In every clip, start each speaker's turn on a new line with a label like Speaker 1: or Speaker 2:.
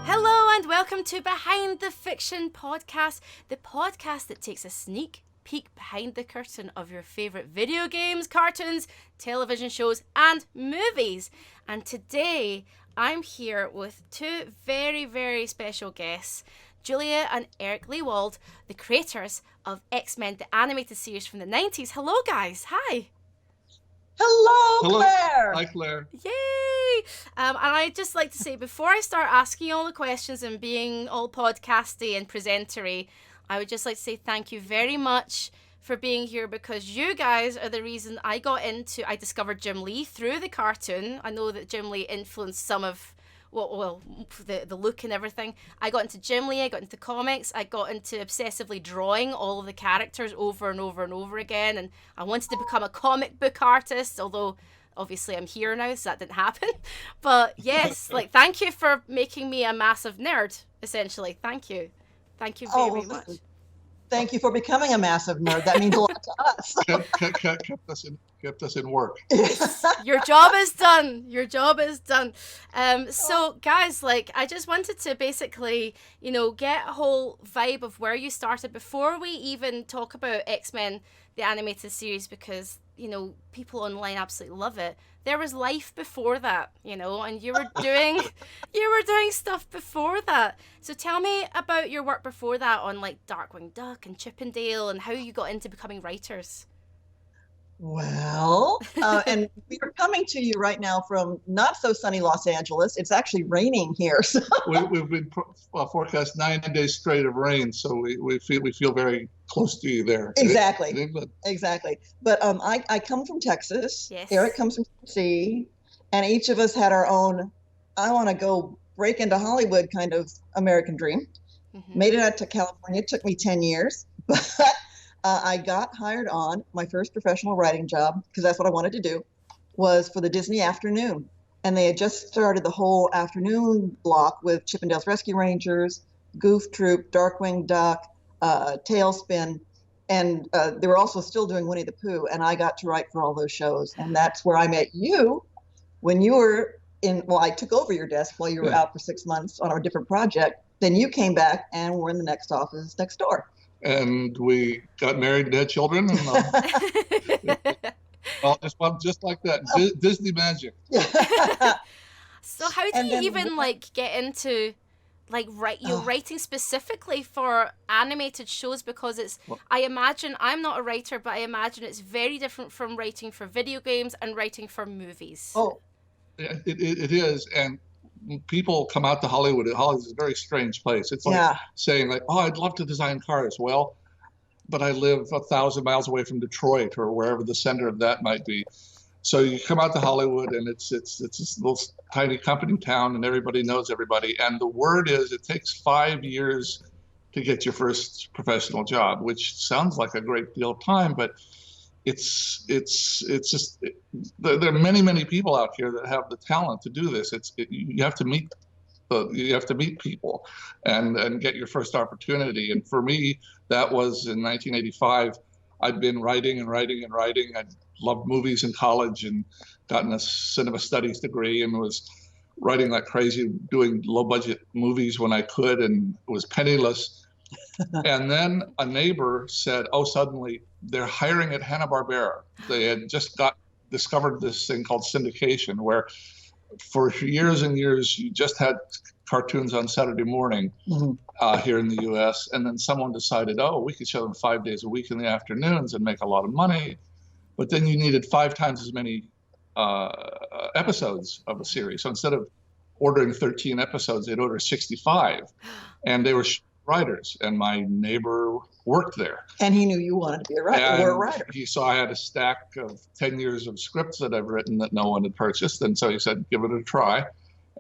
Speaker 1: Hello and welcome to Behind the Fiction podcast, the podcast that takes a sneak peek behind the curtain of your favourite video games, cartoons, television shows and movies. And today I'm here with two very, very special guests, Julia and Eric Lewald, the creators of X-Men, the animated series from the 90s. Hello guys, hi.
Speaker 2: Hello, Claire.
Speaker 3: Hi, Claire.
Speaker 1: Yay! And I'd just like to say, before I start asking you all the questions and being all podcasty and presentery, I would just like to say thank you very much for being here, because you guys are the reason I discovered Jim Lee through the cartoon. I know that Jim Lee influenced some of, the look and everything. I got into Jim Lee, I got into comics, I got into obsessively drawing all of the characters over and over and over again, and I wanted to become a comic book artist, although obviously I'm here now, so that didn't happen. But yes, thank you for making me a massive nerd, essentially. Thank you very much.
Speaker 2: Thank you for becoming a massive nerd. That means a lot to us.
Speaker 3: kept us in work.
Speaker 1: Your job is done. So guys, I just wanted to basically, get a whole vibe of where you started before we even talk about X-Men, the animated series, because, people online absolutely love it. There was life before that, and you were doing stuff before that. So tell me about your work before that on Darkwing Duck and Chip and Dale, and how you got into becoming writers.
Speaker 2: Well, and we are coming to you right now from not so sunny Los Angeles. It's actually raining here. So.
Speaker 3: We've been forecast 9 days straight of rain, so we feel very close to you there.
Speaker 2: Exactly. But I come from Texas.
Speaker 1: Yes.
Speaker 2: Eric comes from Tennessee, and each of us had our own, I want to go break into Hollywood kind of American dream. Mm-hmm. Made it out to California. It took me 10 years, but I got hired on. My first professional writing job, because that's what I wanted to do, was for the Disney Afternoon. And they had just started the whole afternoon block with Chip and Dale's Rescue Rangers, Goof Troop, Darkwing Duck, Tailspin, and they were also still doing Winnie the Pooh. And I got to write for all those shows. And that's where I met you when you were I took over your desk while you were out for 6 months on a different project. Then you came back and were in the next office next door.
Speaker 3: And we got married and had children, and just like that, Disney magic.
Speaker 1: So how do you even get into writing specifically for animated shows? Because I imagine, I'm not a writer, but I imagine it's very different from writing for video games and writing for movies.
Speaker 2: Oh,
Speaker 3: it is, and people come out to Hollywood. Hollywood is a very strange place. It's saying I'd love to design cars. Well, but I live 1,000 miles away from Detroit or wherever the center of that might be. So you come out to Hollywood, and it's this little tiny company town, and everybody knows everybody. And the word is, it takes 5 years to get your first professional job, which sounds like a great deal of time, but it's just there are many people out here that have the talent to do this. You have to meet people and get your first opportunity. And for me, that was in 1985. I'd been writing. I'd loved movies in college and gotten a cinema studies degree and was writing like crazy, doing low budget movies when I could, and was penniless. And then a neighbor said, suddenly they're hiring at Hanna-Barbera. They had just discovered this thing called syndication, where for years and years you just had cartoons on Saturday morning here in the U.S. And then someone decided, we could show them 5 days a week in the afternoons and make a lot of money. But then you needed 5 times as many episodes of a series. So instead of ordering 13 episodes, they'd order 65. And they were writers, and my neighbor worked there.
Speaker 2: And he knew you wanted to be a writer.
Speaker 3: He saw I had a stack of 10 years of scripts that I've written that no one had purchased, and so he said, give it a try.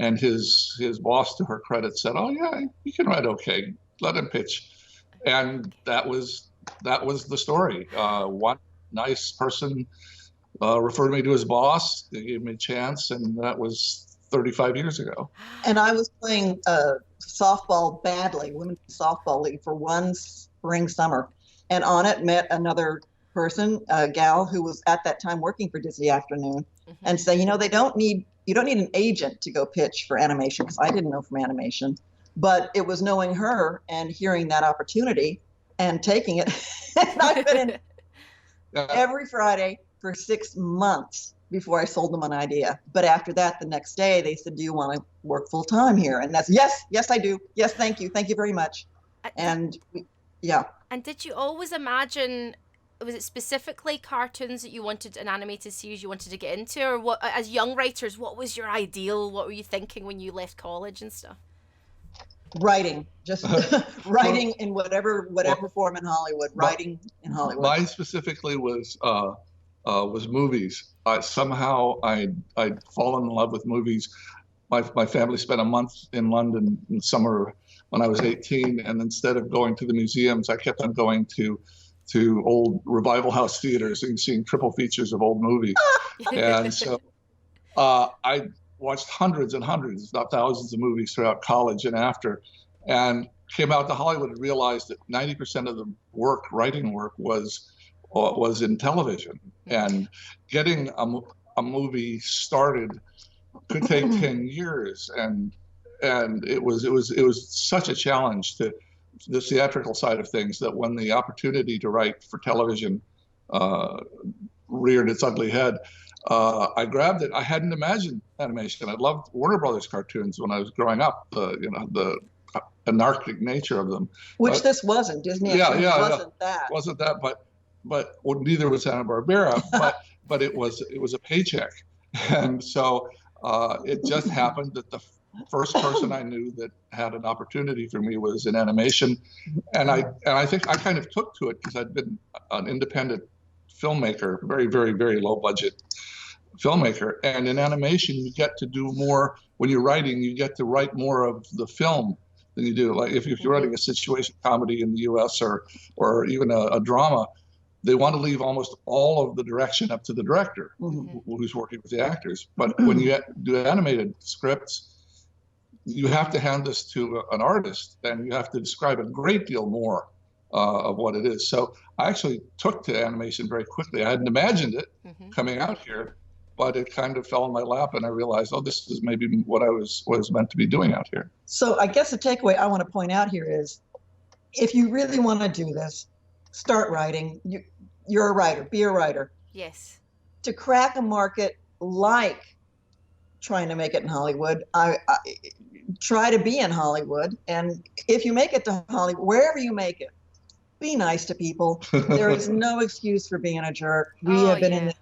Speaker 3: And his boss, to her credit, said, yeah, you can write okay. Let him pitch. And that was the story. One nice person referred me to his boss. They gave me a chance, and that was 35 years ago.
Speaker 2: And I was playing softball badly, women's softball league, for one spring summer. And on it met another person, a gal who was at that time working for Disney Afternoon, and say, they don't need you don't need an agent to go pitch for animation, because I didn't know from animation, but it was knowing her and hearing that opportunity and taking it. And I've been in every Friday for 6 months before I sold them an idea. But after that, the next day, they said, do you want to work full time here? And that's, yes, I do. Yes, thank you. Thank you very much. And yeah.
Speaker 1: And did you always imagine, was it specifically cartoons that you wanted, an animated series you wanted to get into? Or what, as young writers, what was your ideal? What were you thinking when you left college and stuff?
Speaker 2: Writing, just writing in whatever form in Hollywood, writing in Hollywood.
Speaker 3: Mine specifically was movies. Somehow I'd fallen in love with movies. My family spent a month in London in the summer when I was 18, and instead of going to the museums, I kept on going to old revival house theaters and seeing triple features of old movies. And so I watched hundreds and hundreds, if not thousands, of movies throughout college and after, and came out to Hollywood and realized that 90% of the writing work was in television. And getting a movie started could take 10 years, and it was such a challenge to the theatrical side of things, that when the opportunity to write for television reared its ugly head, I grabbed it. I hadn't imagined animation. I loved Warner Brothers cartoons when I was growing up, the anarchic nature of them.
Speaker 2: Which this wasn't. Disney wasn't that.
Speaker 3: Wasn't that, but neither was Hanna-Barbera, but it was a paycheck. And so it just happened that the first person I knew that had an opportunity for me was in animation. And I think I kind of took to it because I'd been an independent filmmaker, very, very, very low budget filmmaker. And in animation, you get to do more. When you're writing, you get to write more of the film than you do. Like if you're writing a situation comedy in the US or even a drama, they want to leave almost all of the direction up to the director who's working with the actors. But when you do animated scripts, you have to hand this to an artist, and you have to describe a great deal more of what it is. So I actually took to animation very quickly. I hadn't imagined it coming out here, but it kind of fell in my lap, and I realized, this is maybe what I was meant to be doing out here.
Speaker 2: So I guess the takeaway I want to point out here is, if you really want to do this, start writing. You're a writer. Be a writer.
Speaker 1: Yes.
Speaker 2: To crack a market like trying to make it in Hollywood, I try to be in Hollywood. And if you make it to Hollywood, wherever you make it, be nice to people. There is no excuse for being a jerk. We have been in this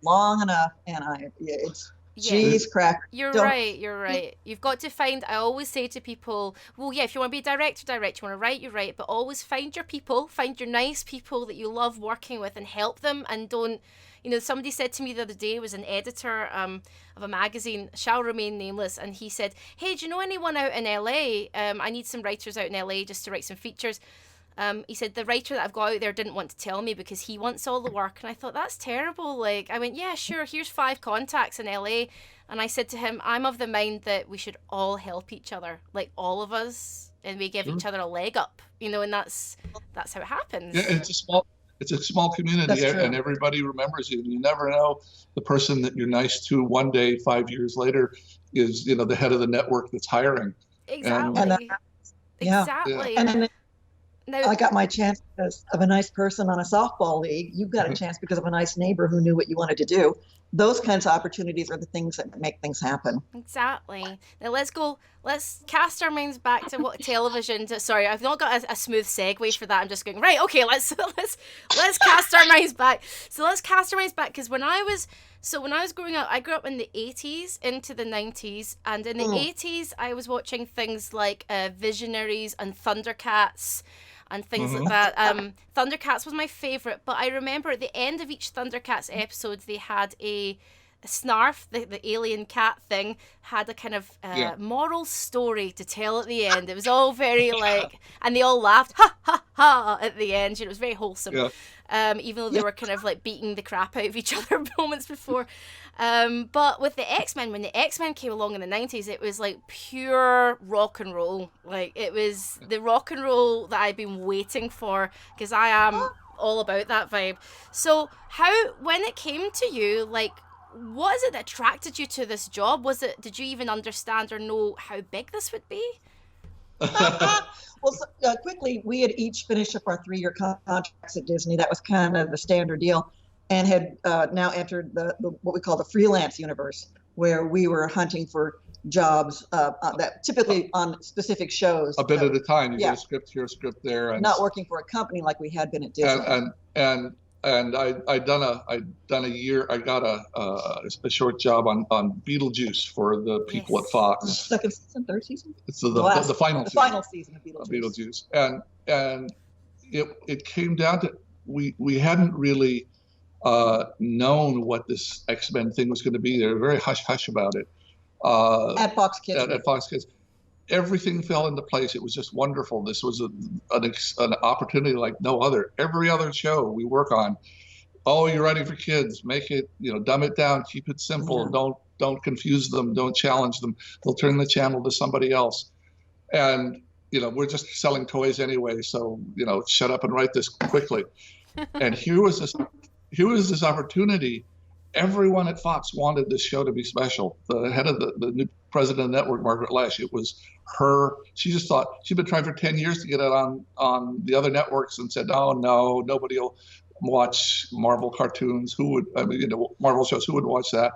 Speaker 2: long enough, and cheese cracker.
Speaker 1: You're right. You've got to find, I always say to people, well, yeah, if you want to be a director, direct. You want to write, you write. But always find your people, find your nice people that you love working with, and help them. And don't, somebody said to me the other day, was an editor of a magazine, shall remain nameless, and he said, hey, do you know anyone out in LA? I need some writers out in LA just to write some features. He said, the writer that I've got out there didn't want to tell me because he wants all the work. And I thought, that's terrible. Like, I went, yeah, sure, here's 5 contacts in LA. And I said to him, I'm of the mind that we should all help each other, like all of us, and we give each other a leg up, and that's how it happens. Yeah,
Speaker 3: it's a small community, and everybody remembers you. You never know, the person that you're nice to one day, 5 years later, is the head of the network that's hiring.
Speaker 1: Exactly. Exactly.
Speaker 2: And then I got my chance because of a nice person on a softball league. You got a chance because of a nice neighbor who knew what you wanted to do. Those kinds of opportunities are the things that make things happen.
Speaker 1: Exactly. Now let's cast our minds back to what television. Sorry, I've not got a smooth segue for that. I'm just going, right, okay, let's cast our minds back. So let's cast our minds back, because when I was growing up, I grew up in the 80s into the 90s, and in the 80s I was watching things like Visionaries and Thundercats and things like that. Thundercats was my favorite, but I remember at the end of each Thundercats episode, they had a Snarf, the alien cat thing, had a kind of moral story to tell at the end. It was all very and they all laughed, ha ha ha, at the end. It was very wholesome. Yeah. Even though they were kind of like beating the crap out of each other moments before. But with the X-Men, when the X-Men came along in the 90s, it was like pure rock and roll. Like, it was the rock and roll that I've been waiting for, because I am all about that vibe. So when it came to you, like, what is it that attracted you to this job? Did you even understand or know how big this would be?
Speaker 2: Well, quickly, we had each finished up our 3-year contracts at Disney. That was kind of the standard deal, and had now entered the what we call the freelance universe, where we were hunting for jobs that typically on specific shows.
Speaker 3: A bit at a time. You get a script here, a script there. And
Speaker 2: not working for a company like we had been at Disney.
Speaker 3: And I'd done a year. I got a short job on Beetlejuice for the people at Fox.
Speaker 2: Second season, third season.
Speaker 3: It's the final
Speaker 2: season of
Speaker 3: Beetlejuice. And it came down to we hadn't really known what this X-Men thing was going to be. They were very hush hush about it.
Speaker 2: At Fox Kids.
Speaker 3: At Fox Kids. Everything fell into place. It was just wonderful. This was an opportunity like no other. Every other show we work on, oh, you're writing for kids. Make it, dumb it down. Keep it simple. Yeah. Don't confuse them. Don't challenge them. They'll turn the channel to somebody else. And we're just selling toys anyway. So shut up and write this quickly. And here was this opportunity. Everyone at Fox wanted this show to be special. The head of the new president of the network, Margaret Lesh, it was her. She just thought she'd been trying for 10 years to get it on the other networks, and said, "Oh no, nobody will watch Marvel cartoons. Marvel shows. Who would watch that?"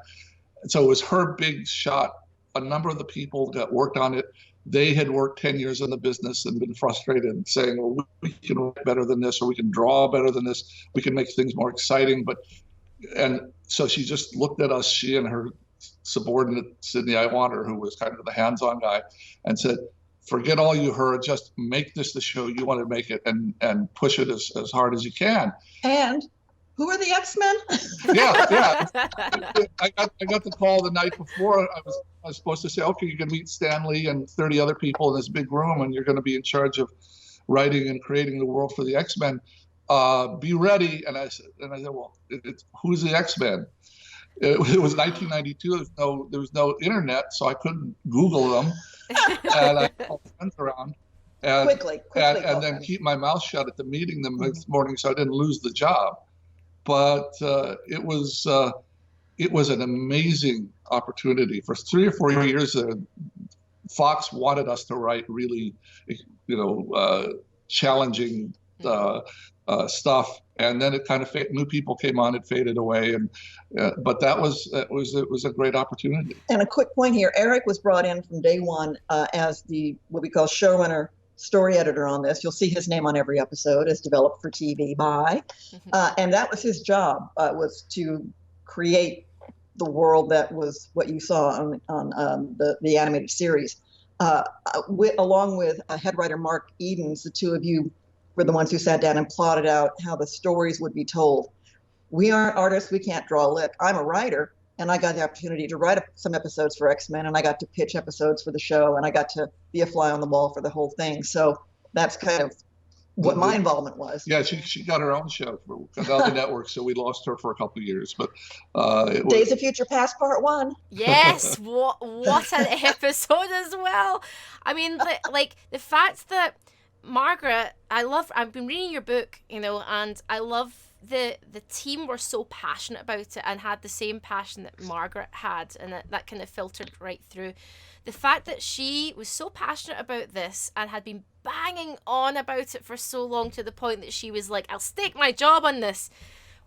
Speaker 3: And so it was her big shot. A number of the people that worked on it, they had worked 10 years in the business and been frustrated, saying, "Well, we can write better than this, or we can draw better than this. We can make things more exciting." And so she just looked at us, she and her subordinate, Sidney Iwanter, who was kind of the hands-on guy, and said, "Forget all you heard, just make this the show you want to make it, and push it as hard as you can."
Speaker 2: And who are the X-Men?
Speaker 3: Yeah. I got the call the night before. I was supposed to say, "Okay, you're going to meet Stan Lee and 30 other people in this big room, and you're going to be in charge of writing and creating the world for the X-Men. Be ready." And I said, "Well, who's the X-Men?" It was 1992. There was no internet, so I couldn't Google them. And I called friends around and
Speaker 2: quickly
Speaker 3: and then keep my mouth shut at the meeting the next morning, so I didn't lose the job. But it was an amazing opportunity. For 3 or 4 years, Fox wanted us to write really, challenging stuff, and then it kind of new people came on, it faded away, but it was a great opportunity.
Speaker 2: And a quick point here: Eric was brought in from day one as what we call showrunner, story editor on this. You'll see his name on every episode, as developed for TV by, and that was his job, was to create the world that was what you saw on the animated series, along with head writer Mark Edens. The two of you were the ones who sat down and plotted out how the stories would be told. We aren't artists. We can't draw a lick. I'm a writer, and I got the opportunity to write some episodes for X-Men, and I got to pitch episodes for the show, and I got to be a fly on the wall for the whole thing. So that's kind of what my involvement was.
Speaker 3: Yeah, she got her own show for the network, so we lost her for a couple of years. But
Speaker 2: Days of Future Past Part 1.
Speaker 1: Yes, what an episode as well. I mean, like the fact that Margaret, I've been reading your book, and I love the team were so passionate about it and had the same passion that Margaret had, and that kind of filtered right through. The fact that she was so passionate about this and had been banging on about it for so long, to the point that she was like, "I'll stake my job on this."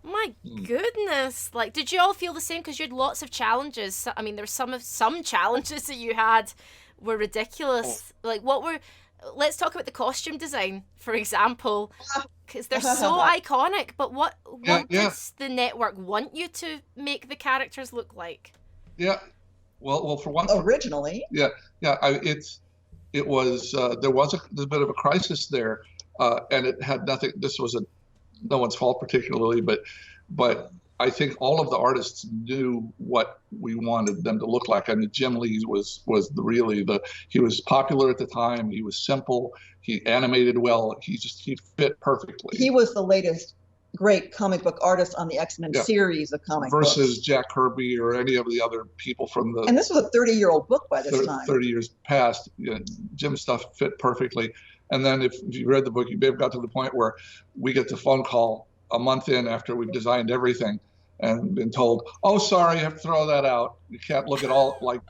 Speaker 1: My goodness. Like, did you all feel the same? Because you had lots of challenges. I mean, there were some challenges that you had were ridiculous. Like, let's talk about the costume design, for example, because they're so iconic. But what does the network want you to make the characters look like?
Speaker 3: Yeah, well, for one,
Speaker 2: originally,
Speaker 3: it was there was a bit of a crisis there, and it had nothing. This was no one's fault particularly, but I think all of the artists knew what we wanted them to look like. I mean, Jim Lee was he was popular at the time. He was simple. He animated well. He fit perfectly.
Speaker 2: He was the latest great comic book artist on the X-Men series of comic books.
Speaker 3: Versus Jack Kirby or any of the other people from the...
Speaker 2: And this was a 30-year-old book by this time.
Speaker 3: 30 years past. Jim's stuff fit perfectly. And then if you read the book, you may have got to the point where we get the phone call a month in after we've designed everything. and been told, "Oh, sorry, you have to throw that out. You can't look at all like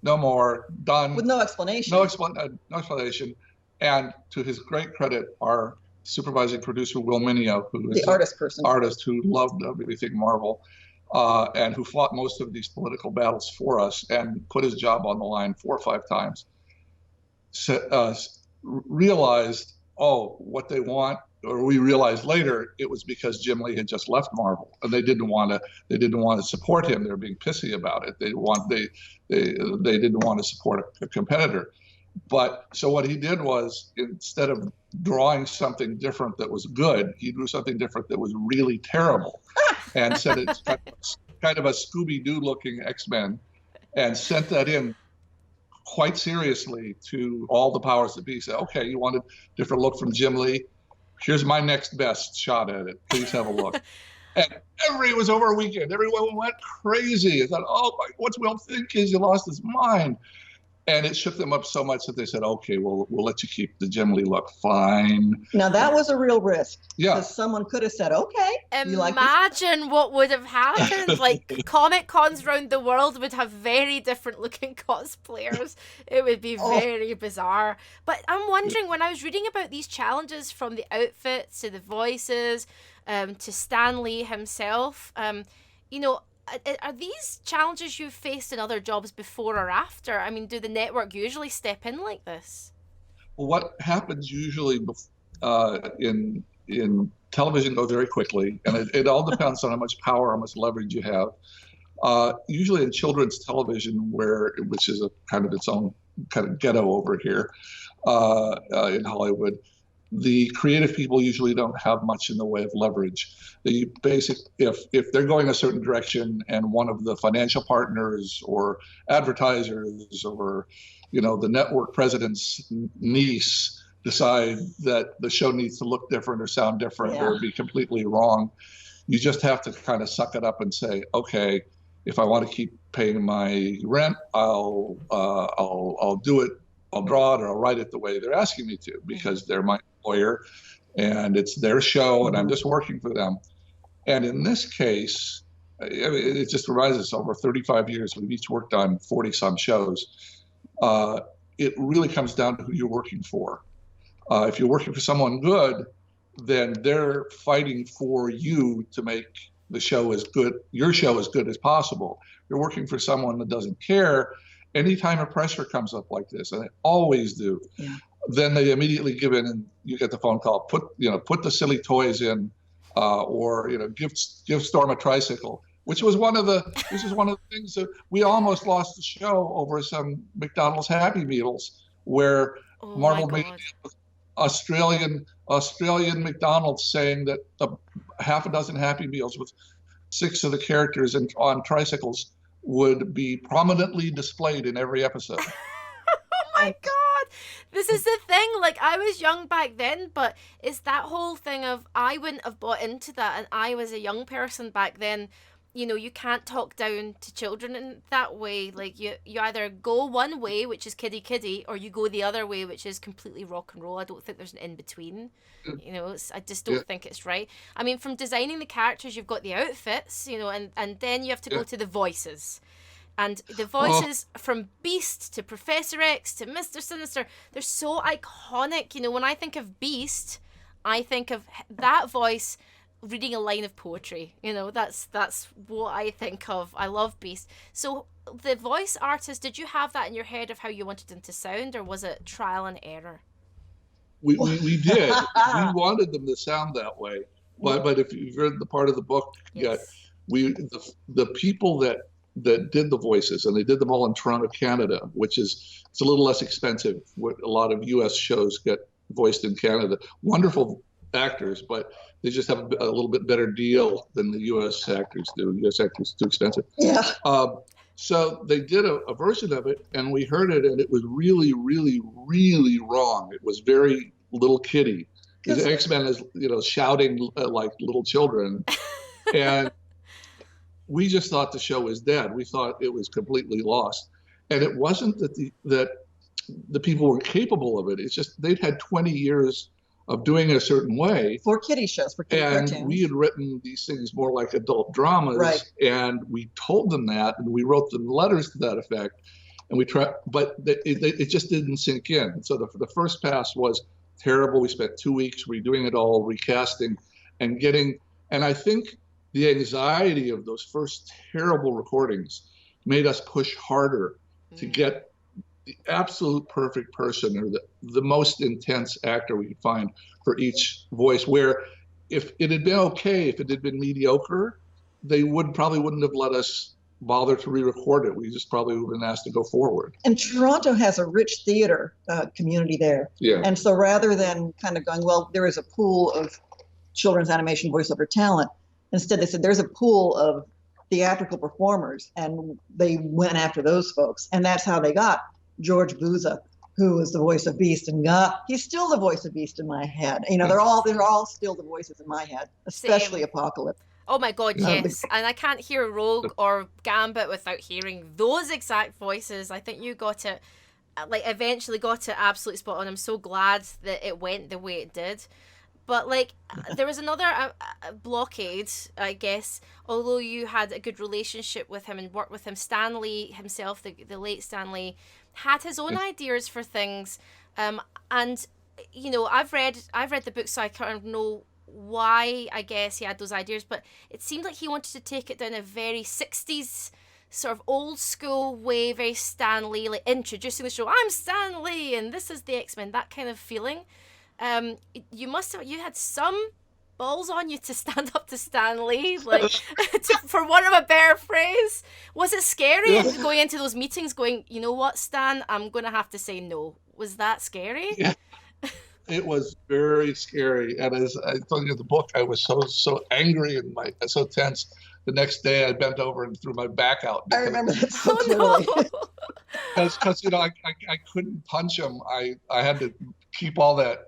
Speaker 3: no more. Done."
Speaker 2: With no explanation.
Speaker 3: No explanation. And to his great credit, our supervising producer, Will Mineo, who is
Speaker 2: the artist
Speaker 3: who loved everything Marvel, and who fought most of these political battles for us and put his job on the line 4 or 5 times, realized, what they want, or we realized later, it was because Jim Lee had just left Marvel, and they didn't want to support him. They were being pissy about it. They didn't want to support a competitor. But so what he did was, instead of drawing something different that was good, he drew something different that was really terrible, and said it's kind of a Scooby-Doo looking X-Men, and sent that in quite seriously to all the powers that be. Said, "Okay, you want a different look from Jim Lee? Here's my next best shot at it. Please have a look." And it was over a weekend. Everyone went crazy. I thought, what's Will think? He lost his mind. And it shook them up so much that they said, "Okay, we'll let you keep the Jim Lee look, fine."
Speaker 2: Now that was a real risk.
Speaker 3: Yeah.
Speaker 2: Because someone could have said, "Okay."
Speaker 1: Imagine what would have happened. Like, Comic Cons around the world would have very different looking cosplayers. It would be very bizarre. But I'm wondering, when I was reading about these challenges, from the outfits to the voices, to Stan Lee himself, are these challenges you've faced in other jobs before or after? I mean, do the network usually step in like this?
Speaker 3: Well, what happens usually in television goes very quickly, and it all depends on how much power, how much leverage you have. Usually in children's television, which is a kind of its own kind of ghetto over here in Hollywood, the creative people usually don't have much in the way of leverage. If they're going a certain direction, and one of the financial partners or advertisers or the network president's niece decide that the show needs to look different or sound different or be completely wrong, you just have to kind of suck it up and say, "Okay, if I want to keep paying my rent, I'll do it. I'll draw it or I'll write it the way they're asking me to, because they're my employer and it's their show and I'm just working for them." And in this case, it just reminds us, over 35 years, we've each worked on 40 some shows. It really comes down to who you're working for. If you're working for someone good, then they're fighting for you to make the show as good, your show as good as possible. If you're working for someone that doesn't care, anytime a pressure comes up like this, and they always do, then they immediately give in, and you get the phone call, put the silly toys in, or give Storm a tricycle, which was one of the things that we almost lost the show over, some McDonald's Happy Meals, where Marvel made Australian McDonald's saying that half a dozen Happy Meals with 6 of the characters on tricycles would be prominently displayed in every episode.
Speaker 1: Oh my God. This is the thing. Like, I was young back then, but it's that whole thing of, I wouldn't have bought into that, and I was a young person back then. You can't talk down to children in that way. Like, you either go one way, which is kiddie, or you go the other way, which is completely rock and roll. I don't think there's an in-between. I just don't think it's right. I mean, from designing the characters, you've got the outfits, and then you have to go to the voices. And the voices from Beast to Professor X to Mr. Sinister, they're so iconic. When I think of Beast, I think of that voice reading a line of poetry. That's what I think of. I love Beast. So the voice artist, did you have that in your head of how you wanted them to sound, or was it trial and error?
Speaker 3: We did. We wanted them to sound that way. But if you've read the part of the book, the people that did the voices, and they did them all in Toronto, Canada, which it's a little less expensive. What a lot of U.S. shows get voiced in Canada. Wonderful actors, but they just have a little bit better deal than the U.S. actors do. U.S. actors are too expensive.
Speaker 2: Yeah.
Speaker 3: So they did a version of it, and we heard it, and it was really, really, really wrong. It was very little kiddie. The X-Men is, shouting like little children, and we just thought the show was dead. We thought it was completely lost, and it wasn't that the people were capable of it. It's just they'd had 20 years doing it a certain way.
Speaker 2: For kiddie shows, for kiddie cartoons.
Speaker 3: And we had written these things more like adult dramas,
Speaker 2: right.
Speaker 3: And we told them that, and we wrote them letters to that effect, and we tried, but it just didn't sink in. So the first pass was terrible. We spent 2 weeks redoing it all, recasting, and I think the anxiety of those first terrible recordings made us push harder to get the absolute perfect person, or the most intense actor we could find for each voice, where if it had been okay, if it had been mediocre, they probably wouldn't have let us bother to re-record it. We just probably would have been asked to go forward.
Speaker 2: And Toronto has a rich theater community there.
Speaker 3: Yeah.
Speaker 2: And so rather than kind of going, well, there is a pool of children's animation voiceover talent, instead they said there's a pool of theatrical performers, and they went after those folks. And that's how they got George Buza, who was the voice of Beast, and he's still the voice of Beast in my head. You know, they're all still the voices in my head, especially
Speaker 1: Same.
Speaker 2: Apocalypse.
Speaker 1: Oh my God, yes. And I can't hear Rogue or Gambit without hearing those exact voices. I think you got it, eventually got it absolutely spot on. I'm so glad that it went the way it did. But there was another blockade, I guess, although you had a good relationship with him and worked with him. Stan Lee himself, the late Stan Lee, had his own ideas for things. And, you know, I've read the book, so I kind of know why, I guess, he had those ideas. But it seemed like he wanted to take it down a very 60s sort of old school way, very Stan Lee, like introducing the show. I'm Stan Lee, and this is the X-Men, that kind of feeling. You had some balls on you to stand up to Stan Lee, for want of a better phrase. Was it scary going into those meetings going, you know what, Stan, I'm going to have to say no? Was that scary?
Speaker 3: Yeah. It was very scary. And as I told you in the book, I was so angry and so tense. The next day I bent over and threw my back out.
Speaker 2: I remember that so clearly.
Speaker 3: Because you know, I couldn't punch him. I had to keep all that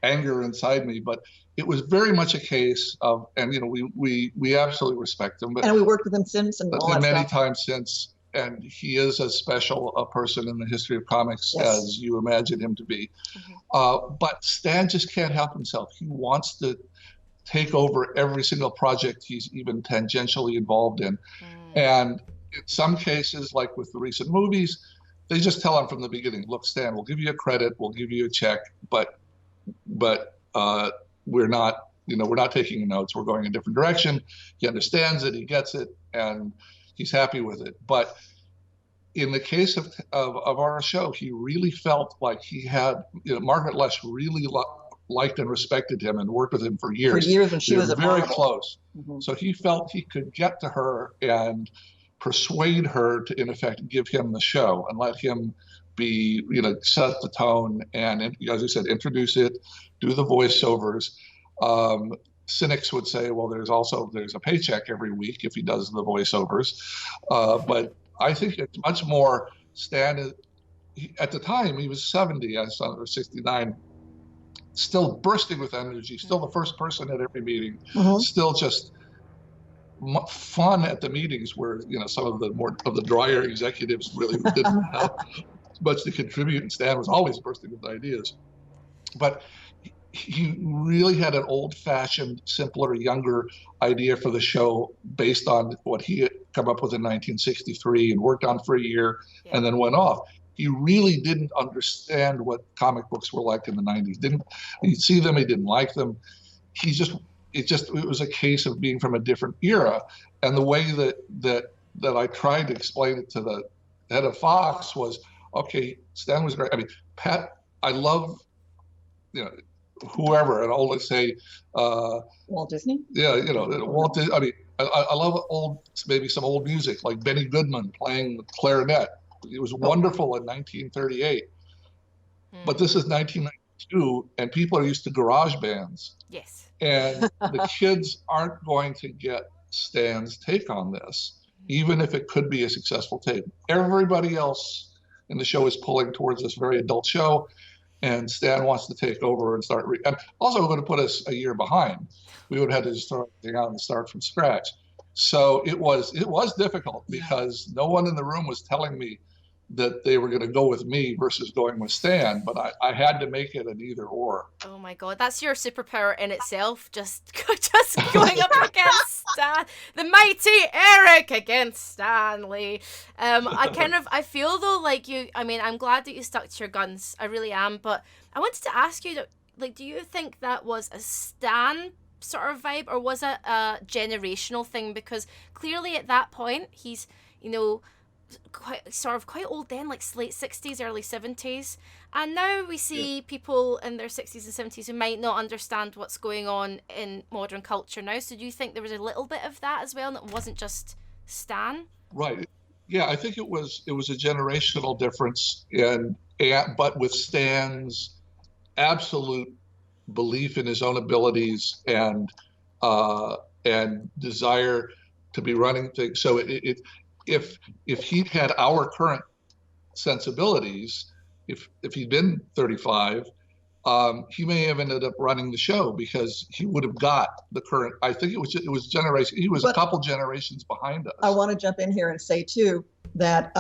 Speaker 3: anger inside me. But it was very much a case of, and you know, we absolutely respect him. But,
Speaker 2: and we worked with him since, and all that
Speaker 3: many
Speaker 2: stuff.
Speaker 3: times since. And he is as special a person in the history of comics as you imagine him to be. Mm-hmm. But Stan just can't help himself. He wants to take over every single project he's even tangentially involved in. And in some cases, like with the recent movies, they just tell him from the beginning, look, Stan, we'll give you a credit, we'll give you a check, but we're not taking notes. We're going a different direction. He understands it, he gets it, and he's happy with it. But in the case of our show, he really felt like he had, Margaret Loesch really liked and respected him and worked with him for years.
Speaker 2: For years when she was
Speaker 3: very close. Mm-hmm. So he felt he could get to her and persuade her to, in effect, give him the show and let him be, set the tone and, as you said, introduce it, do the voiceovers. Cynics would say, well, there's a paycheck every week if he does the voiceovers. But I think it's much more Stan. At the time, he was 70, or 69, still bursting with energy, still the first person at every meeting, still just fun at the meetings where, some of the drier executives really didn't have much to contribute, and Stan was always bursting with ideas. But he really had an old-fashioned, simpler, younger idea for the show based on what he had come up with in 1963 and worked on for a year and then went off. He really didn't understand what comic books were like in the 90s. He'd see them, he didn't like them. It was a case of being from a different era. And the way that I tried to explain it to the head of Fox was, okay, Stan was great. I mean, Pat, I love, whoever, and I'll say
Speaker 2: Walt Disney.
Speaker 3: Yeah, Walt Disney. I mean, I love maybe some old music like Benny Goodman playing the clarinet. It was wonderful in 1938, but this is 1992, and people are used to garage bands.
Speaker 1: Yes.
Speaker 3: And the kids aren't going to get Stan's take on this, even if it could be a successful take. Everybody else in the show is pulling towards this very adult show. And Stan wants to take over and start. And also, we're going to put us a year behind. We would have had to just throw everything out and start from scratch. So it was difficult because no one in the room was telling me, that they were going to go with me versus going with Stan, but I had to make it an either or.
Speaker 1: Oh my God, that's your superpower in itself. Just going up against Stan, the mighty Eric against Stanley. I feel though like I'm glad that you stuck to your guns. I really am. But I wanted to ask you, like, do you think that was a Stan sort of vibe, or was it a generational thing? Because clearly at that point he's, quite old then, like late 60s, early 70s, and now we see people in their 60s and 70s who might not understand what's going on in modern culture now. So do you think there was a little bit of that as well, and it wasn't just Stan?
Speaker 3: Right. Yeah, I think it was a generational difference, but with Stan's absolute belief in his own abilities and desire to be running things. So if he'd had our current sensibilities, if he'd been 35, he may have ended up running the show because he would have got the current. I think it was generation. He was a couple generations behind us.
Speaker 2: I want to jump in here and say too that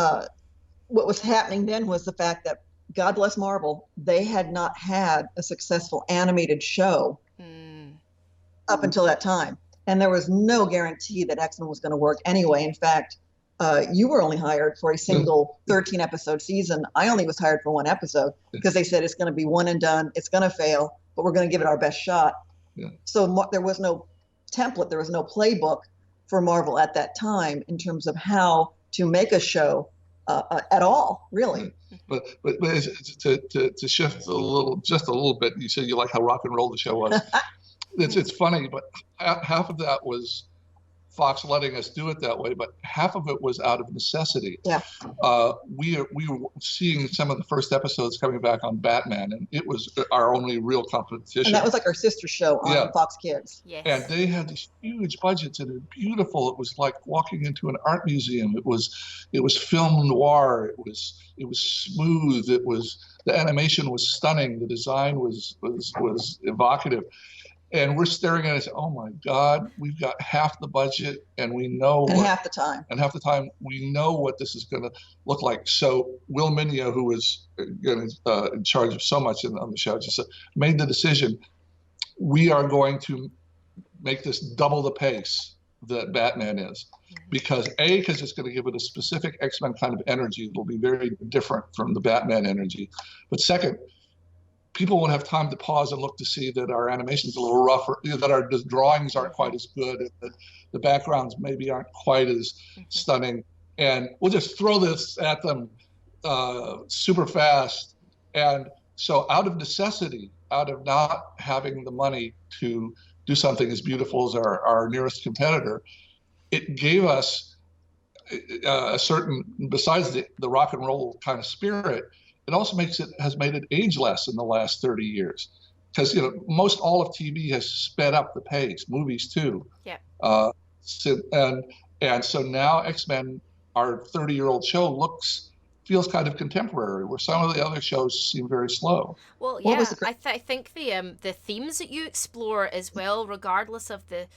Speaker 2: what was happening then was the fact that, God bless Marvel, they had not had a successful animated show up until that time, and there was no guarantee that X-Men was going to work anyway. In fact, you were only hired for a single 13-episode season. I only was hired for one episode because they said it's going to be one and done. It's going to fail, but we're going to give it our best shot. Yeah. So there was no template. There was no playbook for Marvel at that time in terms of how to make a show at all, really.
Speaker 3: But to shift just a little bit, you said you like how rock and roll the show was. It's funny, but half of that was Fox letting us do it that way, but half of it was out of necessity.
Speaker 2: Yeah.
Speaker 3: We were seeing some of the first episodes coming back on Batman, and it was our only real competition.
Speaker 2: And that was like our sister show on Fox Kids.
Speaker 1: Yes.
Speaker 3: And they had these huge budgets, and it was beautiful. It was like walking into an art museum. It was film noir. It was smooth. The animation was stunning. The design was evocative. And we're staring at it, oh my God, we've got half the budget, and we know
Speaker 2: half the time.
Speaker 3: And half the time we know what this is going to look like. So Will Mineo, who was in charge of so much on the show, just made the decision: we are going to make this double the pace that Batman is, because it's going to give it a specific X-Men kind of energy that will be very different from the Batman energy. But second, people won't have time to pause and look to see that our animation's a little rougher, that our drawings aren't quite as good, and that the backgrounds maybe aren't quite as stunning. And we'll just throw this at them super fast. And so out of necessity, out of not having the money to do something as beautiful as our nearest competitor, it gave us a certain, besides the rock and roll kind of spirit, it also has made it ageless in the last 30 years, because most all of TV has sped up the pace. Movies too.
Speaker 1: Yeah.
Speaker 3: And so now X-Men, our 30-year-old show, feels kind of contemporary, where some of the other shows seem very slow.
Speaker 1: Well, yeah, I think the themes that you explore as well, regardless of the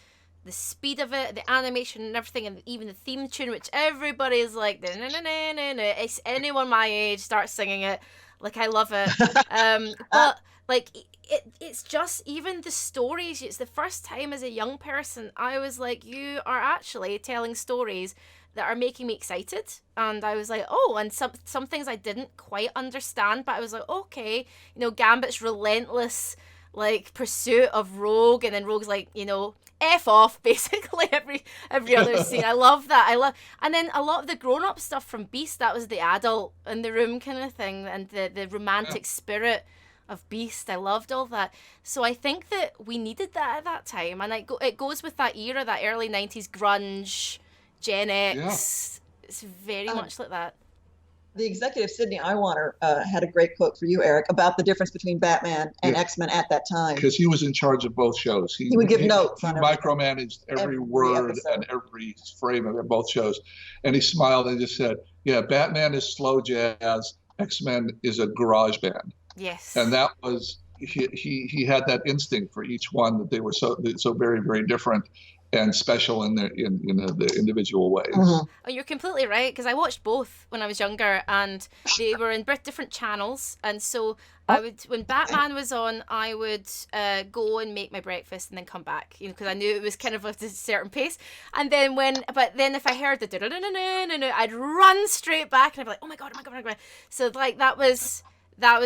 Speaker 1: speed of it, the animation and everything, and even the theme tune, which everybody is like, it's anyone my age starts singing it, like I love it. But like it's just, even the stories, it's the first time as a young person I was like, you are actually telling stories that are making me excited. And I was like, oh, and some things I didn't quite understand, but I was like, okay, Gambit's relentless like pursuit of Rogue, and then Rogue's like, F off, basically every other scene. I love that. And then a lot of the grown-up stuff from Beast, that was the adult in the room kind of thing, and the romantic spirit of Beast. I loved all that. So I think that we needed that at that time, and it goes with that era, that early 90s grunge, Gen X. Yeah. It's very much like that.
Speaker 2: The executive, Sidney Iwaner, had a great quote for you, Eric, about the difference between Batman and X-Men at that time.
Speaker 3: Because he was in charge of both shows. He
Speaker 2: would give notes on
Speaker 3: everything. Micromanaged every word and every frame of both shows. And he smiled and just said, yeah, Batman is slow jazz, X-Men is a garage band.
Speaker 1: Yes.
Speaker 3: And that was, he had that instinct for each one, that they were so very, very different. and special in the individual ways.
Speaker 1: Oh, you're completely right, because I watched both when I was younger, and they were in different channels, and so I would, when Batman was on, I would go and make my breakfast and then come back, because I knew it was kind of at a certain pace. And then but then if I heard the I'd run straight back and I'd be like, oh my god, oh my god, oh my god. So like that was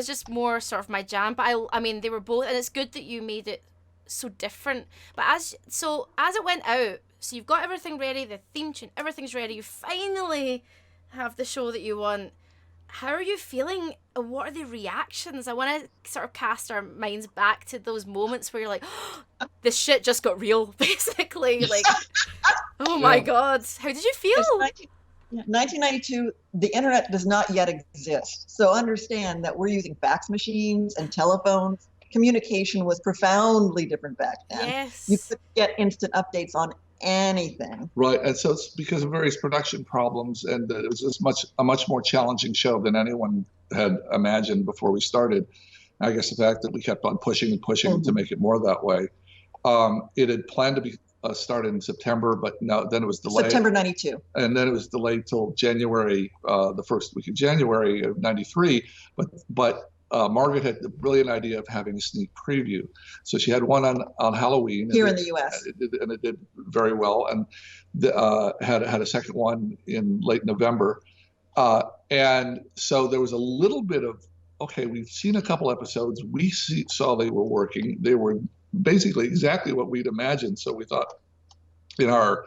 Speaker 1: just more sort of my jam. But I mean, they were both, and it's good that you made it so different. But as it went out, so you've got everything ready, the theme tune, everything's ready, you finally have the show that you want. How are you feeling? What are the reactions? I want to sort of cast our minds back to those moments where you're like, oh, this shit just got real, basically. Like, oh my god, how did you feel?
Speaker 2: 1992, the internet does not yet exist. So understand that we're using fax machines and telephones. Communication was profoundly different back then.
Speaker 1: Yes.
Speaker 2: You could get instant updates on anything.
Speaker 3: Right, and so it's because of various production problems, and it was just a much more challenging show than anyone had imagined before we started. I guess the fact that we kept on pushing and pushing to make it more that way. It had planned to be started in September, but no, then it was delayed.
Speaker 2: September 92.
Speaker 3: And then it was delayed till January, the first week of January of 93. But Margaret had the brilliant idea of having a sneak preview. So she had one on Halloween.
Speaker 2: Here in the U.S.
Speaker 3: And it did very well. And had a second one in late November. And so there was a little bit of, okay, we've seen a couple episodes. We saw they were working. They were basically exactly what we'd imagined. So we thought, in our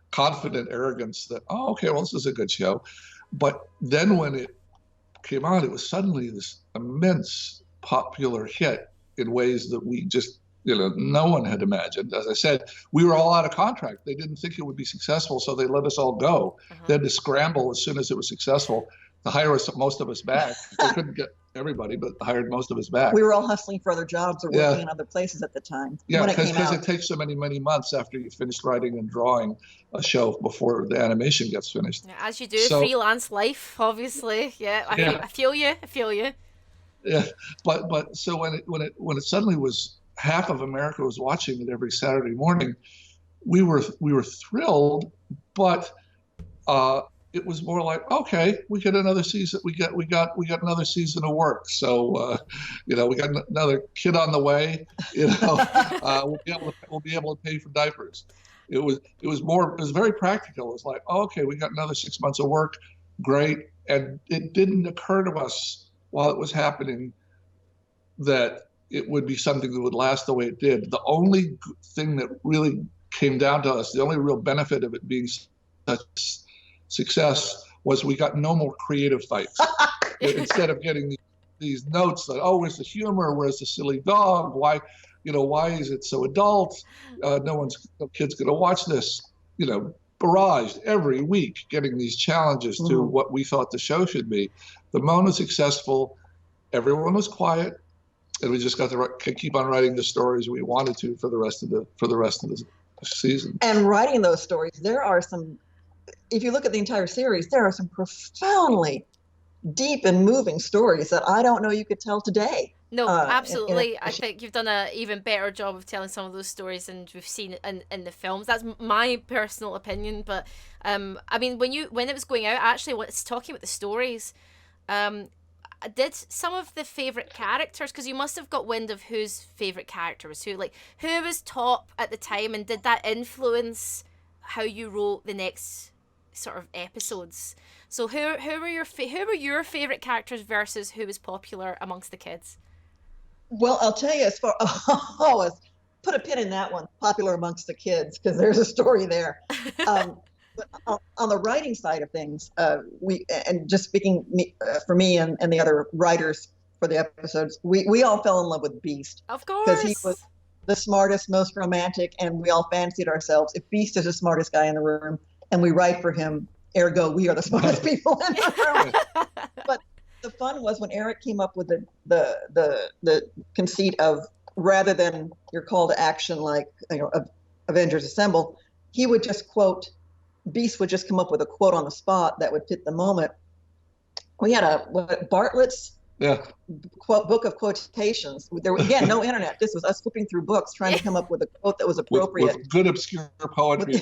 Speaker 3: confident arrogance, that, oh, okay, well, this is a good show. But then when it came out, it was suddenly this immense popular hit in ways that we just, no one had imagined. As I said, we were all out of contract. They didn't think it would be successful, so they let us all go. They had to scramble as soon as it was successful to hire most of us back. They couldn't get everybody, but hired most of us back.
Speaker 2: We were all hustling for other jobs or working in other places at the time.
Speaker 3: Yeah, because it takes so many months after you finish writing and drawing a show before the animation gets finished.
Speaker 1: Yeah, as you do, freelance life, obviously. Yeah, I feel you.
Speaker 3: Yeah, but so when it suddenly was half of America was watching it every Saturday morning, we were thrilled, but it was more like, okay, we get another season. We got another season of work. So, we got another kid on the way. We'll be able to pay for diapers. It was very practical. It was like, oh, okay, we got another 6 months of work. Great. And it didn't occur to us while it was happening that it would be something that would last the way it did. The only thing that really came down to us, the only real benefit of it being such success, was we got no more creative fights. Instead of getting these notes like, oh, where's the humor? Where's the silly dog? Why is it so adult? No kid's going to watch this. Barraged every week, getting these challenges to what we thought the show should be. The Moan was successful. Everyone was quiet, and we just got to keep on writing the stories we wanted to for the rest of the season.
Speaker 2: And writing those stories, there are some. If you look at the entire series, there are some profoundly deep and moving stories that I don't know you could tell today.
Speaker 1: No, absolutely. I think you've done an even better job of telling some of those stories than we've seen in the films. That's my personal opinion. But I mean, when it was going out, I actually was talking about the stories. Did some of the favorite characters, because you must have got wind of whose favorite character was who was top at the time, and did that influence how you wrote the next sort of episodes? So who were your favorite characters versus who was popular amongst the kids?
Speaker 2: Well, I'll tell you, as put a pin in that one, popular amongst the kids, because there's a story there. But on the writing side of things, just speaking for me and the other writers for the episodes, we all fell in love with Beast.
Speaker 1: Of course.
Speaker 2: Because he was the smartest, most romantic, and we all fancied ourselves. If Beast is the smartest guy in the room and we write for him, ergo, we are the smartest people in the room. But the fun was when Eric came up with the conceit of, rather than your call to action like Avengers Assemble, he would just quote. Beast would just come up with a quote on the spot that would fit the moment. We had Bartlett's book of quotations. There again, no internet. This was us flipping through books trying to come up with a quote that was appropriate.
Speaker 3: With good obscure poetry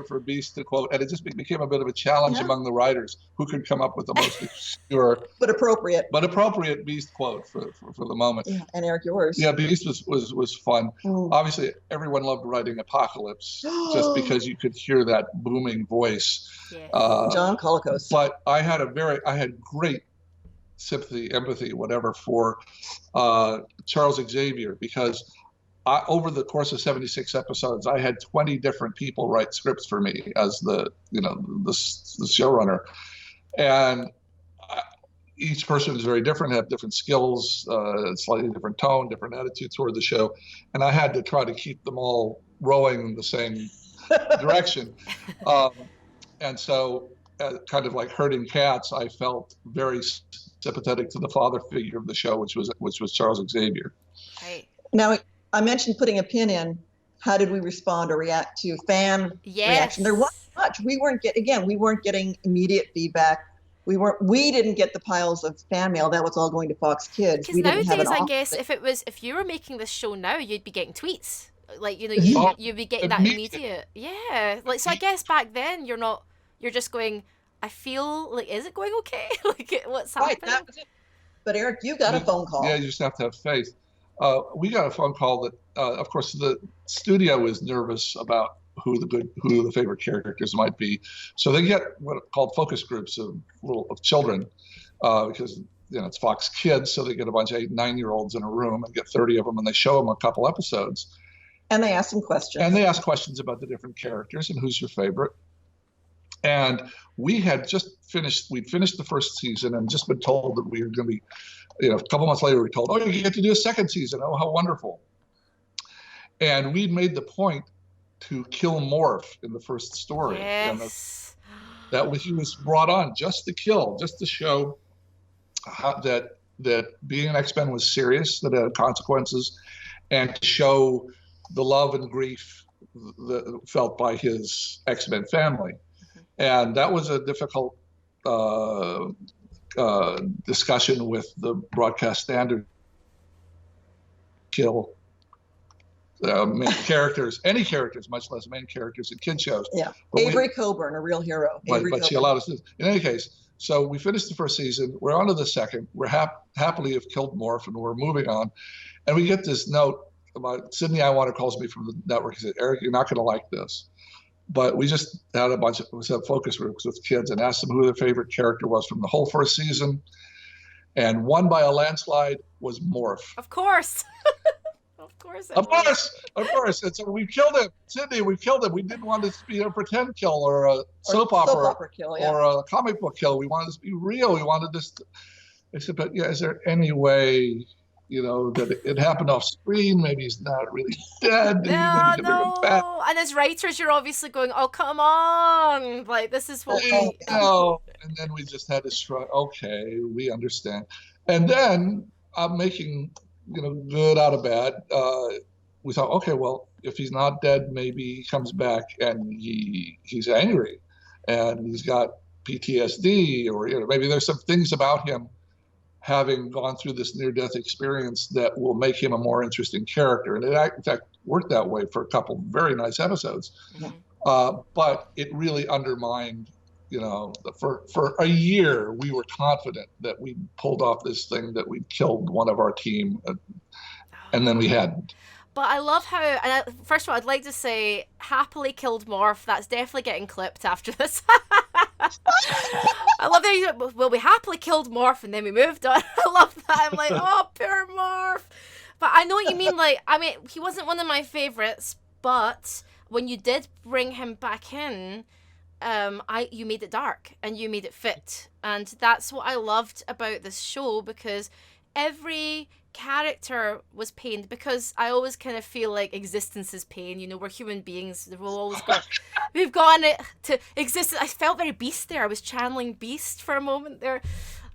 Speaker 3: for Beast to quote, and it just became a bit of a challenge among the writers who could come up with the most obscure
Speaker 2: but appropriate
Speaker 3: Beast quote for the moment.
Speaker 2: Yeah, and Eric, yours.
Speaker 3: Yeah, Beast was fun. Obviously, everyone loved writing Apocalypse just because you could hear that booming voice.
Speaker 2: John Colicos.
Speaker 3: But I had great sympathy, empathy, whatever, for Charles Xavier, because over the course of 76 episodes, I had 20 different people write scripts for me as the showrunner, and each person is very different, have different skills, slightly different tone, different attitude toward the show, and I had to try to keep them all rowing in the same direction, and so kind of like herding cats, I felt very sympathetic to the father figure of the show, which was Charles Xavier.
Speaker 1: Right.
Speaker 2: Now, I mentioned putting a pin in. How did we respond or react to fan reaction? There wasn't much. We weren't getting immediate feedback. We didn't get the piles of fan mail. That was all going to Fox Kids.
Speaker 1: Because nowadays, I guess if you were making this show now, you'd be getting tweets. Like, you'd be getting that immediate. Yeah. Like, so I guess back then you're just going, I feel like, is it going okay? Like, what's happening?
Speaker 2: Right, that was it. But Eric, you got a phone call.
Speaker 3: Yeah, you just have to have faith. We got a phone call that, of course, the studio is nervous about who the favorite characters might be. So they get what are called focus groups of children, because it's Fox Kids, so they get a bunch of 8 and 9-year-olds in a room and get 30 of them, and they show them a couple episodes.
Speaker 2: And they ask them questions.
Speaker 3: And they ask questions about the different characters and who's your favorite. And we'd finished the first season and just been told that we were going to be, a couple months later, we were told, you get to do a second season. Oh, how wonderful. And we made the point to kill Morph in the first story.
Speaker 1: Yes.
Speaker 3: And he was brought on just to show that being an X-Men was serious, that it had consequences, and to show the love and grief felt by his X-Men family. And that was a difficult discussion with the broadcast standard. Kill main characters, any characters, much less main characters in kid shows.
Speaker 2: Yeah, but Avery Coburn, a real hero.
Speaker 3: But she allowed us to. In any case, so we finished the first season. We're on to the second. We're happily have killed Morph, and we're moving on. And we get this note about Sydney Iwander calls me from the network. He said, "Eric, you're not going to like this." But we just had focus groups with kids and asked them who their favorite character was from the whole first season. And won by a landslide was Morph.
Speaker 1: Of course.
Speaker 3: Of course. And so we killed him. Sydney, we killed him. We didn't want this to be a pretend kill or a soap opera
Speaker 2: kill,
Speaker 3: or a comic book kill. We wanted this to be real. We wanted this to... I said, but is there any way... that it happened off screen? Maybe he's not really dead.
Speaker 1: No. And as writers, you're obviously going, oh, come on. Like, this is what we...
Speaker 3: No. And then we just had to shrug. Okay, we understand. And then I'm making, good out of bad. We thought, okay, well, if he's not dead, maybe he comes back and he's angry and he's got PTSD, or maybe there's some things about him having gone through this near-death experience that will make him a more interesting character. And it, in fact, worked that way for a couple very nice episodes. Mm-hmm. But it really undermined, for a year, we were confident that we pulled off this thing, that we'd killed one of our team, and then we hadn't.
Speaker 1: But I love how, first of all, I'd like to say, happily killed Morph. That's definitely getting clipped after this. I love that we happily killed Morph and then we moved on. I love that. I'm like, oh, poor Morph. But I know what you mean. Like, I mean, he wasn't one of my favorites, but when you did bring him back in, you made it dark and you made it fit. And that's what I loved about this show, because every character was pained, because I always kind of feel like existence is pain. We're human beings. We'll always go. We've gone to existence. I felt very Beast there. I was channeling Beast for a moment there,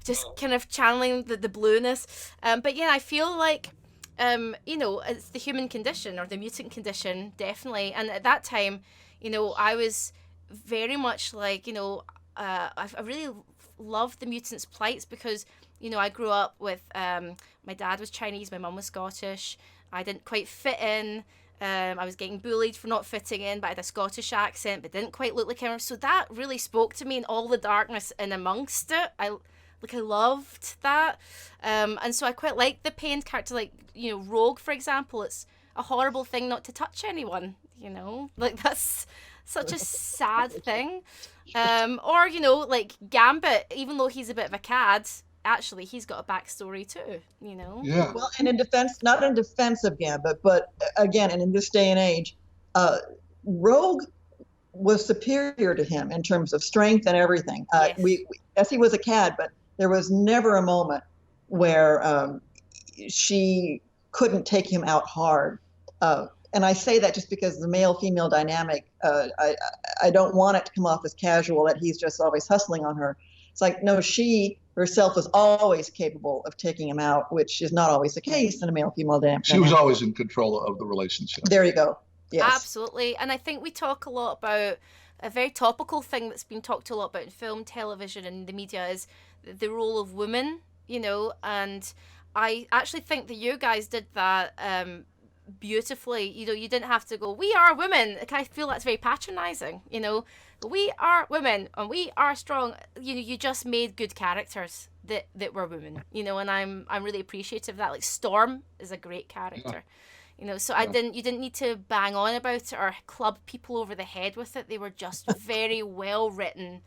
Speaker 1: just kind of channeling the blueness. But yeah, I feel like it's the human condition, or the mutant condition, definitely. And at that time, I was very much like, I really loved the mutants' plights, because I grew up with, my dad was Chinese, my mum was Scottish. I didn't quite fit in. I was getting bullied for not fitting in, but I had a Scottish accent, but didn't quite look like him. So that really spoke to me, and all the darkness in amongst it. I loved that. And so I quite like the pained character, like, Rogue, for example. It's a horrible thing not to touch anyone, like that's such a sad thing. Or, like Gambit, even though he's a bit of a cad, actually he's got a backstory too,
Speaker 3: Yeah.
Speaker 2: Well, and not in defense of Gambit, but again, and in this day and age, Rogue was superior to him in terms of strength and everything.
Speaker 1: Yes.
Speaker 2: Yes, he was a cad, but there was never a moment where she couldn't take him out hard. And I say that just because the male-female dynamic, I don't want it to come off as casual, that he's just always hustling on her. It's like, no, she herself was always capable of taking him out, which is not always the case in a male-female dynamic.
Speaker 3: She was always in control of the relationship.
Speaker 2: There you go. Yes.
Speaker 1: Absolutely. And I think we talk a lot about a very topical thing that's been talked a lot about in film, television, and the media is the role of women, and I actually think that you guys did that beautifully. You didn't have to go, we are women. I feel that's very patronizing, we are women and we are strong. You just made good characters that were women, and I'm really appreciative of that. Like Storm is a great character. So you didn't need to bang on about it or club people over the head with it. They were just very well written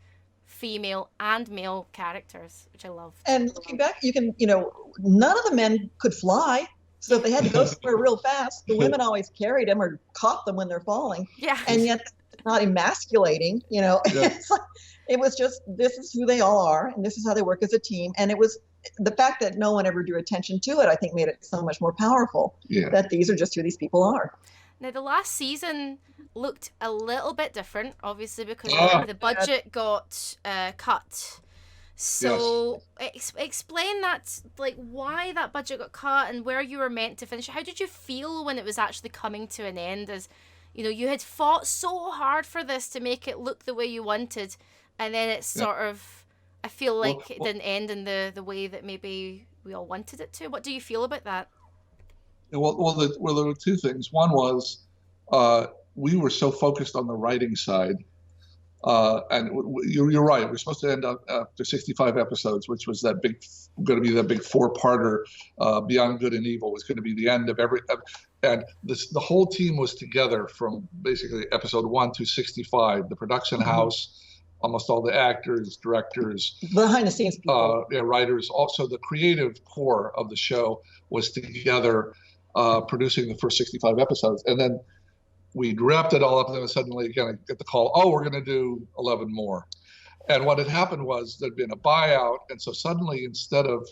Speaker 1: female and male characters, which I love.
Speaker 2: And looking back, you can, none of the men could fly. So if they had to go somewhere real fast, the women always carried them or caught them when they're falling.
Speaker 1: Yeah.
Speaker 2: And yet it's not emasculating, Yeah. It's like, it was just, this is who they all are, and this is how they work as a team. And it was the fact that no one ever drew attention to it, I think, made it so much more powerful. Yeah. That these are just who these people are.
Speaker 1: Now, the last season looked a little bit different, obviously, because the budget got cut. So explain that, like why that budget got cut and where you were meant to finish. How did you feel when it was actually coming to an end? As you had fought so hard for this to make it look the way you wanted, and then it's sort of, I feel like it didn't end in the way that maybe we all wanted it to. What do you feel about that?
Speaker 3: Well, there were two things. One was we were so focused on the writing side. And you're right. We're supposed to end up after 65 episodes, which was going to be that big 4-parter. Beyond Good and Evil was going to be the end of every. And the whole team was together from basically episode 1 to 65. The production house, almost all the actors, directors,
Speaker 2: behind the scenes people,
Speaker 3: writers. Also, the creative core of the show was together producing the first 65 episodes, and then we wrapped it all up, and then suddenly again I get the call, we're going to do 11 more. And what had happened was there'd been a buyout, and so suddenly instead of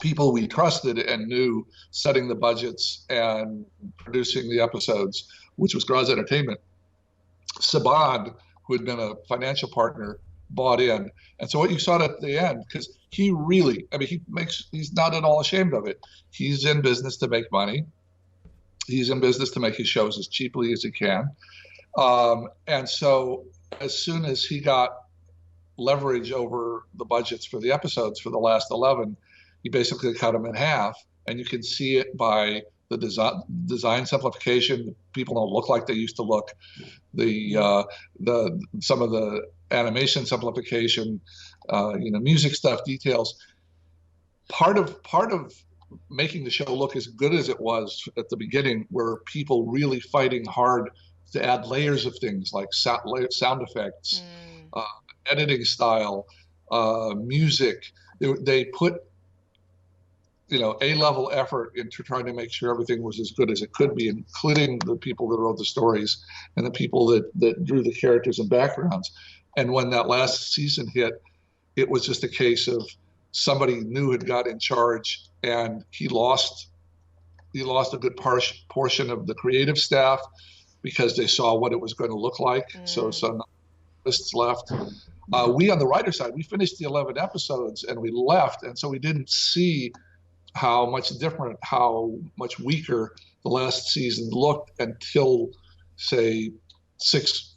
Speaker 3: people we trusted and knew setting the budgets and producing the episodes, which was Graz Entertainment, Saban, who had been a financial partner, bought in. And so what you saw at the end, because he really, he's not at all ashamed of it. He's in business to make money. He's in business to make his shows as cheaply as he can. And so as soon as he got leverage over the budgets for the episodes for the last 11, he basically cut them in half. And you can see it by the design simplification. People don't look like they used to look. Some of the animation simplification, music stuff, details. Part of making the show look as good as it was at the beginning were people really fighting hard to add layers of things like sound effects, editing style, music. They put A-level effort into trying to make sure everything was as good as it could be, including the people that wrote the stories and the people that drew the characters and backgrounds. And when that last season hit, it was just a case of somebody new had got in charge, and he lost a good portion of the creative staff because they saw what it was going to look like. So some artists left. We on the writer side, we finished the 11 episodes and we left, and so we didn't see how much weaker the last season looked until, say,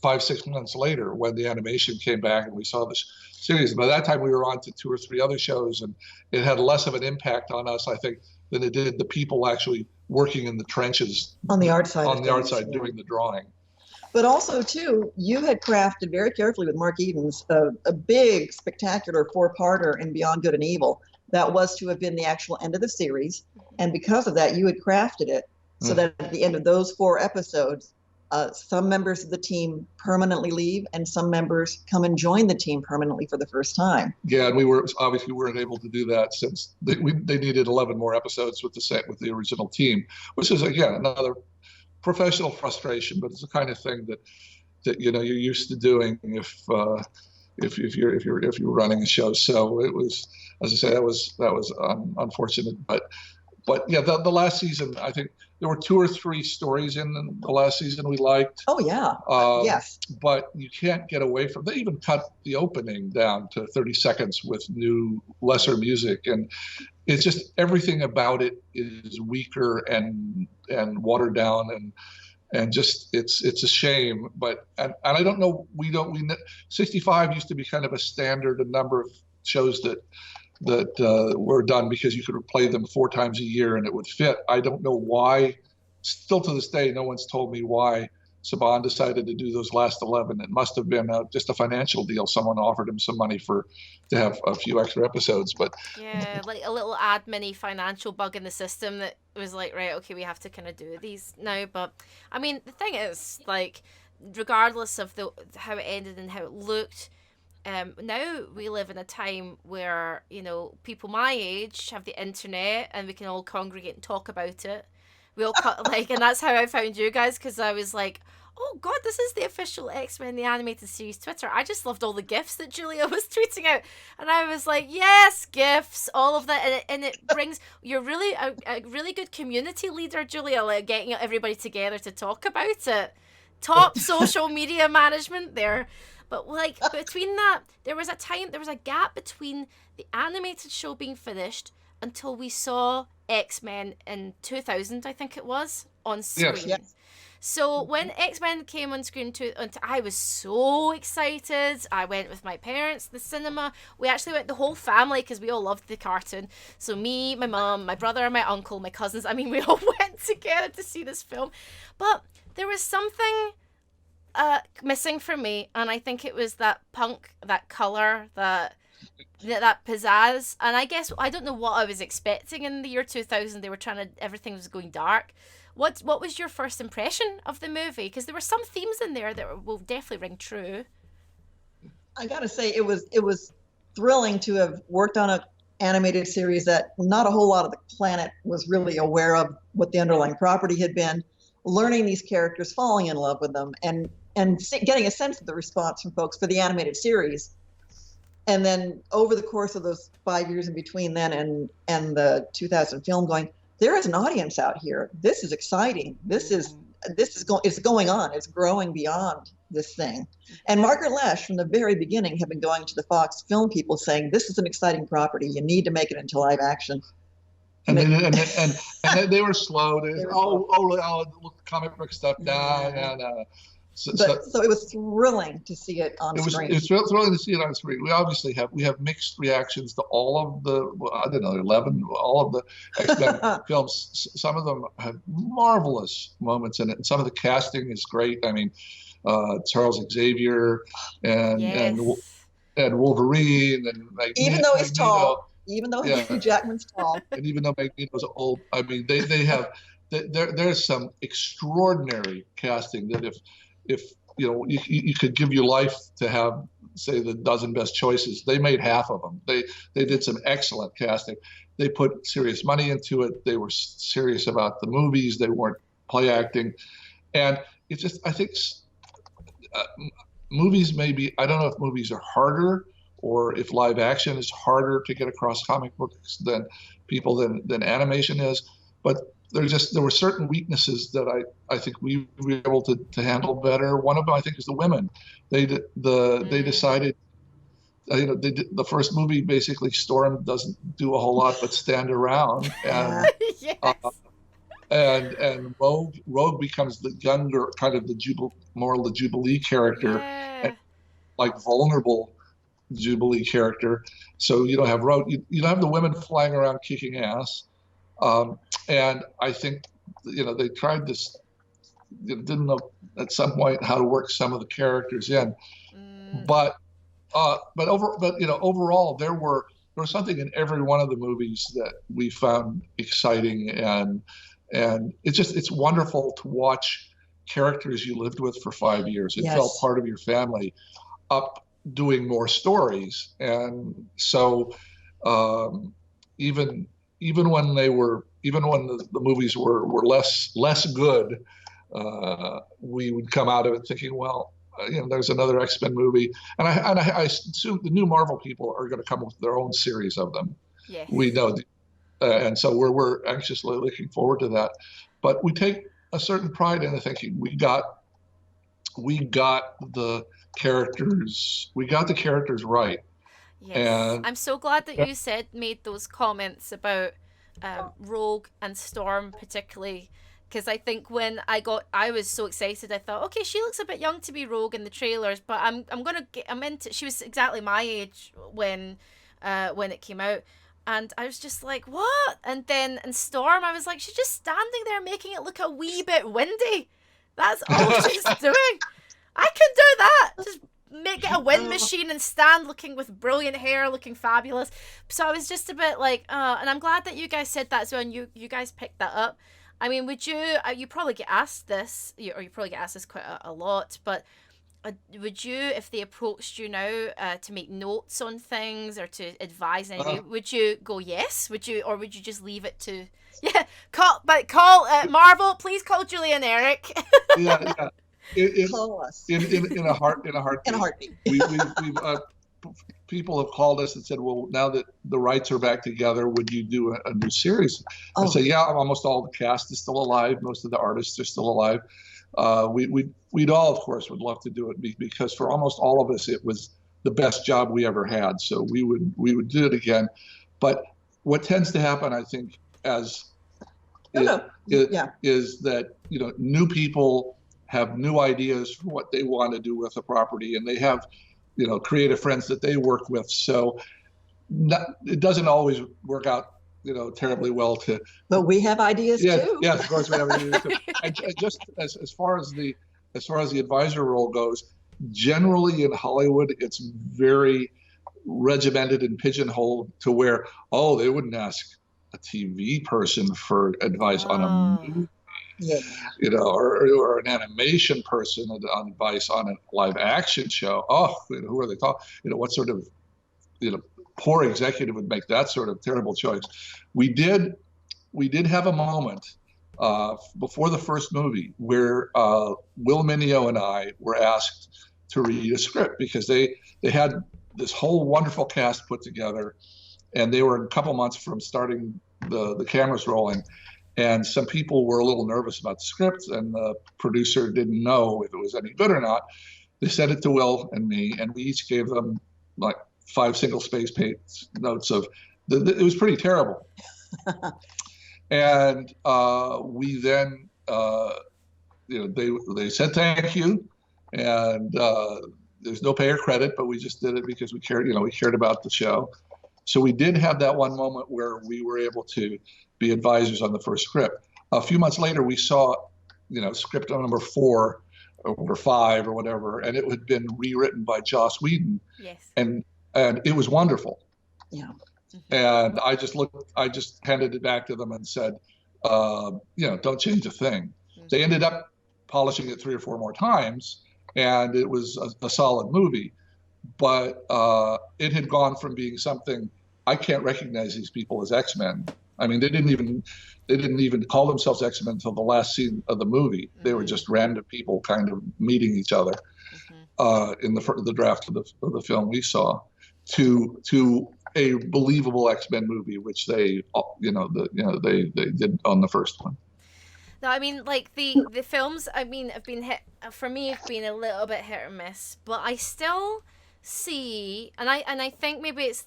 Speaker 3: 5, 6 months later when the animation came back and we saw this series. By that time, we were on to 2 or 3 other shows, and it had less of an impact on us, I think, than it did the people actually working in the trenches
Speaker 2: on the art side.
Speaker 3: Doing the drawing.
Speaker 2: But also, too, you had crafted very carefully with Mark Edens a big, spectacular 4-parter in Beyond Good and Evil that was to have been the actual end of the series. And because of that, you had crafted it so that at the end of those 4 episodes, some members of the team permanently leave and some members come and join the team permanently for the first time.
Speaker 3: Yeah, and we weren't able to do that since they needed 11 more episodes with the original team, which is, again, another professional frustration, but it's the kind of thing that you're used to doing if you're running a show. So it was, as I say, that was unfortunate, but yeah, the last season, I think there were 2 or 3 stories in the last season we liked.
Speaker 2: Oh yeah, yes.
Speaker 3: But you can't get away from. They even cut the opening down to 30 seconds with new, lesser music, and it's just everything about it is weaker and watered down, and just it's a shame. But and I don't know. 65 used to be kind of a standard number of shows that were done because you could play them 4 times a year and it would fit. I don't know why. Still to this day, no one's told me why Saban decided to do those last 11. It must have been just a financial deal. Someone offered him some money to have a few extra episodes. But
Speaker 1: yeah, like a little admin financial bug in the system that was like, right, okay, we have to kind of do these now. But I mean, the thing is, like, regardless of how it ended and how it looked, now we live in a time where, people my age have the internet and we can all congregate and talk about it. We all and that's how I found you guys, because I was like, oh God, this is the official X-Men the Animated Series Twitter. I just loved all the GIFs that Julia was tweeting out, and I was like, yes, GIFs, all of that, and it brings, you're really a really good community leader, Julia, like getting everybody together to talk about it. Top social media management there. But like between that, there was a gap between the animated show being finished until we saw X-Men in 2000, I think it was, on screen.
Speaker 2: Yes.
Speaker 1: So when X-Men came on screen, I was so excited. I went with my parents to the cinema. We actually went the whole family because we all loved the cartoon. So me, my mom, my brother, my uncle, my cousins, we all went together to see this film. But there was something missing for me, and I think it was that punk, that color, that pizzazz. And I guess I don't know what I was expecting in the year 2000. They were everything was going dark. What was your first impression of the movie? Because there were some themes in there that will definitely ring true.
Speaker 2: I gotta say, it was thrilling to have worked on an animated series that not a whole lot of the planet was really aware of what the underlying property had been. Learning these characters, falling in love with them, and getting a sense of the response from folks for the animated series. And then over the course of those 5 years in between then and the 2000 film, going, there is an audience out here. This is exciting. It's going on. It's growing beyond this thing. And Margaret Loesch, from the very beginning, had been going to the Fox film people saying, this is an exciting property. You need to make it into live action.
Speaker 3: And they were slow. Look, comic book stuff. No.
Speaker 2: So it was thrilling to see it on screen.
Speaker 3: It was thrilling to see it on screen. We obviously have mixed reactions to all of the, 11, all of the X-Men films. Some of them have marvelous moments in it, and some of the casting is great. I mean, Charles Xavier and Wolverine, and
Speaker 2: even though he's tall. Even though Hugh Jackman's tall.
Speaker 3: And even though Magneto's old, I mean, there's some extraordinary casting that if you could give your life to have, say, the dozen best choices, they made half of them. They did some excellent casting. They put serious money into it. They were serious about the movies. They weren't play acting. And it's just, I think movies maybe, I don't know if movies are harder or if live action is harder to get across comic books than animation is, but there were certain weaknesses that I think we were able to handle better. One of them, I think, is the women. They decided, the first movie, basically Storm doesn't do a whole lot but stand around, and
Speaker 1: yes.
Speaker 3: and Rogue becomes the younger, kind of the Jubilee character, and
Speaker 1: Yeah.
Speaker 3: like vulnerable Jubilee character. So you don't have Rogue, you don't have the women flying around kicking ass. And I think they tried this, didn't know at some point how to work some of the characters in, but overall there was something in every one of the movies that we found exciting, and it's wonderful to watch characters you lived with for 5 years and felt part of your family up doing more stories. And so even when the movies were less good, we would come out of it thinking, well, there's another X-Men movie, and I assume the new Marvel people are going to come up with their own series of them.
Speaker 1: Yes.
Speaker 3: We know, and so we're anxiously looking forward to that. But we take a certain pride in thinking we got the characters right.
Speaker 1: Yes.
Speaker 3: And
Speaker 1: I'm so glad that you made those comments about Rogue and Storm particularly, because I think when I was so excited, I thought, okay, she looks a bit young to be Rogue in the trailers, but I'm into. She was exactly my age when it came out, and I was just like, what? And then in Storm, I was like, she's just standing there making it look a wee bit windy. That's all she's doing. I can do that. Just make it a wind machine and stand looking with brilliant hair, looking fabulous. So I was just a bit like, and I'm glad that you guys said that as well, and you guys picked that up. I mean, would you probably get asked this, or you probably get asked this quite a lot, but would you, if they approached you now to make notes on things or to advise anyway, would you go yes? Would you just leave it to, call Marvel, please call Julie and Eric.
Speaker 3: Yeah.
Speaker 2: Call us
Speaker 3: in a heartbeat. People have called us and said, well, now that the rights are back together, would you do a new series? I say, yeah, almost all the cast is still alive. Most of the artists are still alive. We'd all, of course, would love to do it because for almost all of us, it was the best job we ever had. So we would do it again. But what tends to happen, I think, is that new people have new ideas for what they want to do with a property, and they have creative friends that they work with. So it doesn't always work out terribly well
Speaker 2: but we have ideas too.
Speaker 3: Yes, of course we have ideas too. And just as far as the advisor role goes, generally in Hollywood it's very regimented and pigeonholed to where they wouldn't ask a TV person for advice on a movie.
Speaker 2: Yeah.
Speaker 3: Or an animation person on advice on a live action show. Who are they talking? What sort of poor executive would make that sort of terrible choice? We did have a moment before the first movie where Will Mineo and I were asked to read a script because they had this whole wonderful cast put together, and they were a couple months from starting the cameras rolling. And some people were a little nervous about the script, and the producer didn't know if it was any good or not. They sent it to Will and me, and we each gave them like 5 single-space page notes of it was pretty terrible. And we then, they said thank you, and there's no pay or credit, but we just did it because we cared about the show. So we did have that one moment where we were able to be advisors on the first script. A few months later, we saw, script number 4 or number 5 or whatever, and it had been rewritten by Joss Whedon.
Speaker 1: Yes.
Speaker 3: And it was wonderful.
Speaker 2: Yeah.
Speaker 3: And I just handed it back to them and said, don't change a thing. Mm-hmm. They ended up polishing it 3 or 4 more times, and it was a solid movie. But it had gone from being something, I can't recognize these people as X-Men. I mean, they didn't even call themselves X-Men until the last scene of the movie. Mm-hmm. They were just random people kind of meeting each other in the draft of the film we saw, to a believable X-Men movie, which they did on the first one.
Speaker 1: No, I mean, like the films, I mean, have been a little bit hit or miss, but I still see, and I think maybe it's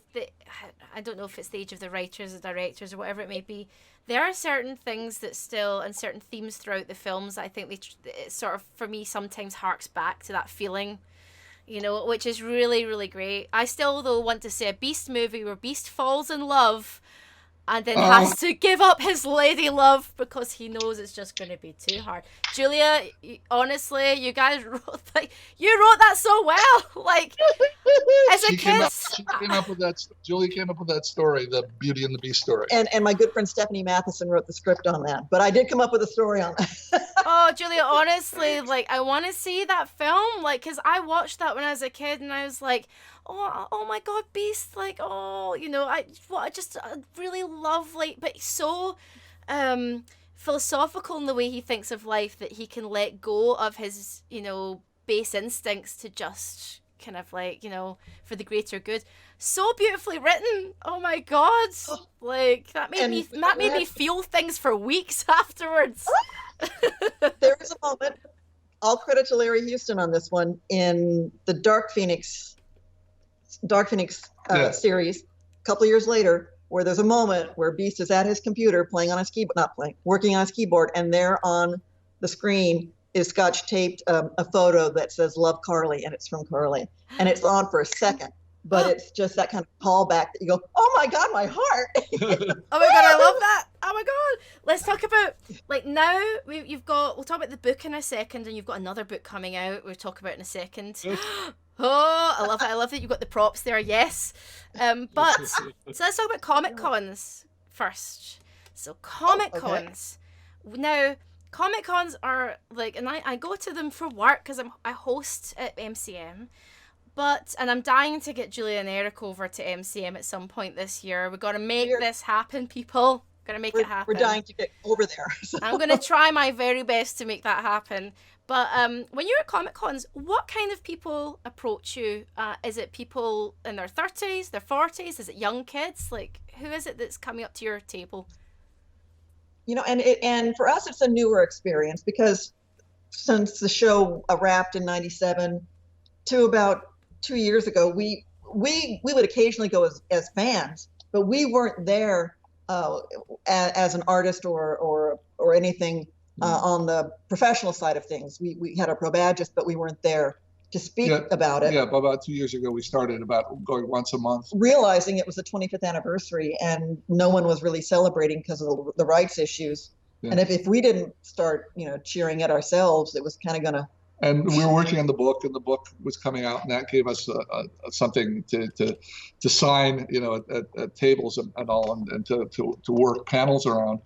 Speaker 1: I don't know if it's the age of the writers or directors or whatever it may be. There are certain things that still, and certain themes throughout the films that I think it sort of, for me, sometimes harks back to that feeling, which is really, really great. I still, though, want to see a Beast movie where Beast falls in love and then has to give up his lady love because he knows it's just going to be too hard. Julia, honestly, you guys wrote that so well. Like, as a kid,
Speaker 3: Julia came up with that story, the Beauty and the Beast story.
Speaker 2: And my good friend Stephanie Matheson wrote the script on that. But I did come up with a story on that.
Speaker 1: Oh, Julia, honestly, like, I want to see that film, like, because I watched that when I was a kid, and I was like, oh my God, Beast, like, I just really love, like, but he's so philosophical in the way he thinks of life that he can let go of his, base instincts to just kind of like, for the greater good. So beautifully written. Oh my God. Like, that made me feel things for weeks afterwards.
Speaker 2: There is a moment, all credit to Larry Houston on this one, in the Dark Phoenix series, a couple of years later, where there's a moment where Beast is at his computer working on his keyboard, and there on the screen is scotch taped a photo that says "Love Carly," and it's from Carly, and it's on for a second, but it's just that kind of callback that you go, "Oh my God, my heart!"
Speaker 1: Oh my God, I love that. Oh my God, let's talk about, like, now we'll talk about the book in a second, and you've got another book coming out we'll talk about in a second. Oh, I love it. I love that you've got the props there. Yes. But so let's talk about Comic Cons first. So Comic Cons. Okay. Now, Comic Cons are like, and I go to them for work because I host at MCM. And I'm dying to get Julia and Eric over to MCM at some point this year. We've got to make this happen, people. Got to make it happen.
Speaker 2: We're dying to get over there. So.
Speaker 1: I'm going to try my very best to make that happen. But when you're at Comic Cons, what kind of people approach you? Is it people in their 30s, their 40s? Is it young kids? Like, who is it that's coming up to your table?
Speaker 2: And for us, it's a newer experience because since the show wrapped in '97 to about 2 years ago, we would occasionally go as fans, but we weren't there as an artist or anything. On the professional side of things, we had our pro badges, but we weren't there to speak about it.
Speaker 3: Yeah, about 2 years ago, we started about going once a month.
Speaker 2: Realizing it was the 25th anniversary and no one was really celebrating because of the rights issues. Yeah. And if we didn't start, cheering at ourselves, it was kind of going to.
Speaker 3: And we were working on the book, and the book was coming out, and that gave us something to sign, at tables and all, and to work panels around.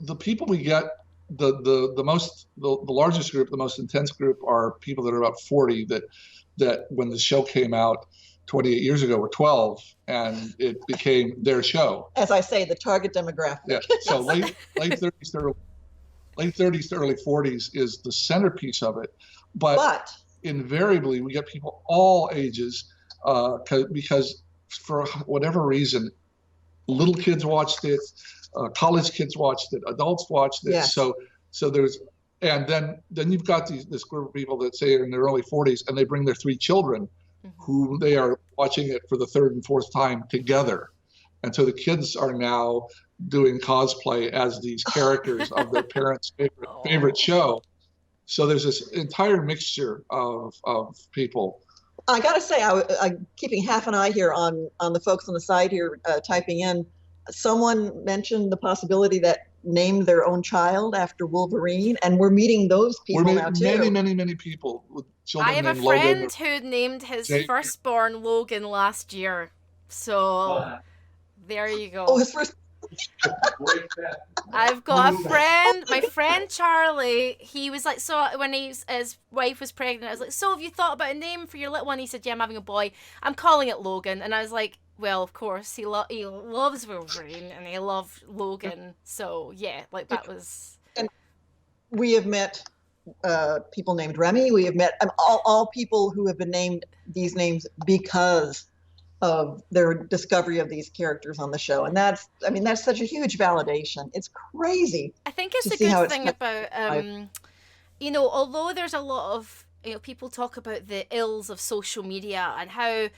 Speaker 3: The people we get, the largest group, the most intense group, are people that are about 40 that when the show came out 28 years ago were 12, and it became their show.
Speaker 2: As I say, the target demographic.
Speaker 3: Yeah. So late 30s to early 40s is the centerpiece of it, but invariably we get people all ages because for whatever reason, little kids watched it. College kids watched it, adults watched it. Yes. So there's, and then you've got this group of people that say are in their early 40s, and they bring their 3 children, who they are watching it for the 3rd and 4th time together, and so the kids are now doing cosplay as these characters of their parents' favorite show. So there's this entire mixture of people.
Speaker 2: I gotta say, I'm keeping half an eye here on the folks on the side here typing in. Someone mentioned the possibility that named their own child after Wolverine, and we're meeting those people now too.
Speaker 3: Many people with children.
Speaker 1: I have a friend who named his firstborn Logan last year. So there you go.
Speaker 2: Oh, his first.
Speaker 1: I've got a friend, my friend Charlie. He was like, so when his wife was pregnant, I was like, so have you thought about a name for your little one? He said, yeah, I'm having a boy. I'm calling it Logan. And I was like, well, of course, he loves Wolverine and he loved Logan. So yeah, like that was.
Speaker 2: And we have met people named Remy. We have met all people who have been named these names because of their discovery of these characters on the show. And that's such a huge validation. It's crazy.
Speaker 1: I think it's a good thing about, although there's a lot of people talk about the ills of social media and how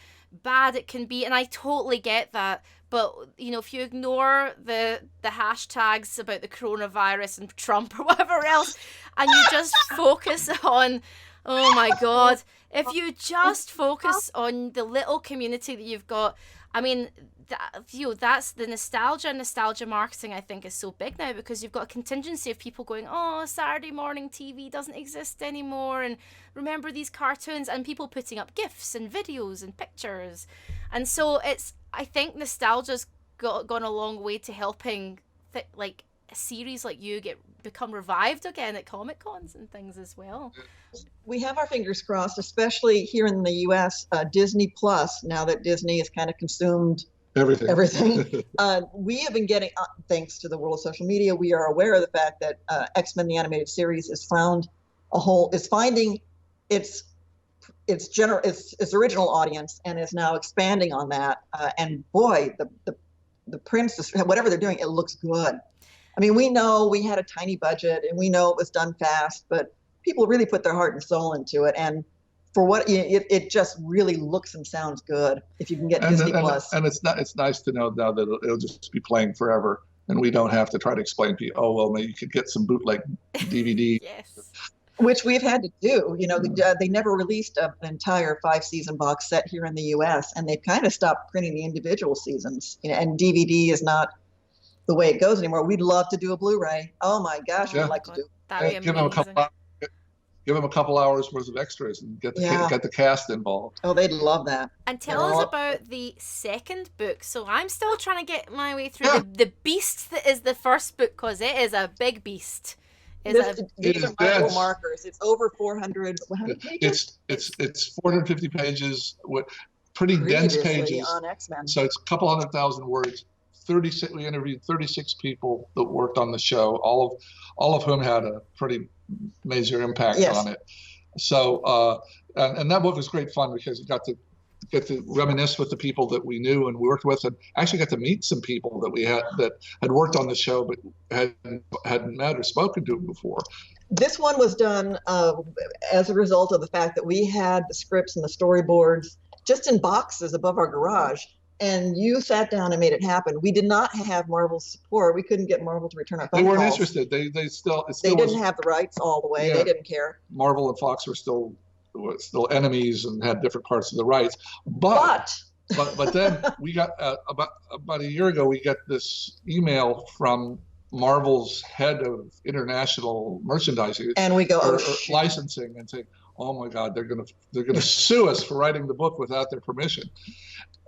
Speaker 1: bad it can be, and I totally get that. But if you ignore the hashtags about the coronavirus and Trump or whatever else, and you just focus on, oh my God, if you just focus on the little community that you've got, I mean, that's the nostalgia marketing, I think, is so big now, because you've got a contingency of people going, oh, Saturday morning TV doesn't exist anymore, and remember these cartoons, and people putting up GIFs and videos and pictures. And so I think nostalgia's gone a long way to helping like a series like you become revived again at Comic Cons and things as well.
Speaker 2: We have our fingers crossed, especially here in the US, Disney Plus, now that Disney has kind of consumed everything. We have been getting, thanks to the world of social media, we are aware of the fact that X-Men the Animated Series is finding its original audience and is now expanding on that. And boy, the prints, whatever they're doing, it looks good. I mean, we know we had a tiny budget and we know it was done fast, but people really put their heart and soul into it. And for what it just really looks and sounds good if you can get Disney Plus.
Speaker 3: And it's nice to know now that it'll just be playing forever, and we don't have to try to explain to people, oh, well, maybe you could get some bootleg DVD.
Speaker 1: Yes.
Speaker 2: Which we've had to do. They never released an entire 5-season box set here in the U.S., and they've kind of stopped printing the individual seasons. And DVD is not the way it goes anymore. We'd love to do a Blu-ray. Oh my gosh, we'd like to do.
Speaker 1: That'd be amazing.
Speaker 3: Give them a couple hours worth of extras and get the cast involved.
Speaker 2: Oh, they'd love that.
Speaker 1: And tell us about the second book. So I'm still trying to get my way through the beast that is the first book, because it is a big beast.
Speaker 2: These are Bible markers. It's over 400. How many pages?
Speaker 3: It's 450 pages with pretty dense pages
Speaker 2: on X-Men.
Speaker 3: So it's a couple 100,000 words. We interviewed 36 people that worked on the show, all of whom had a pretty major impact on it. So and that book was great fun, because you got to get to reminisce with the people that we knew and worked with, and actually got to meet some people that had worked on the show but hadn't met or spoken to before.
Speaker 2: This one was done as a result of the fact that we had the scripts and the storyboards just in boxes above our garage. And you sat down and made it happen. We did not have Marvel's support. We couldn't get Marvel to return our phone calls.
Speaker 3: They weren't interested. They
Speaker 2: didn't have the rights all the way. Yeah. They didn't care.
Speaker 3: Marvel and Fox were still enemies and had different parts of the rights. But then we got about a year ago, we got this email from Marvel's head of international merchandising,
Speaker 2: and we go
Speaker 3: or licensing, and say, oh my God, they're gonna sue us for writing the book without their permission.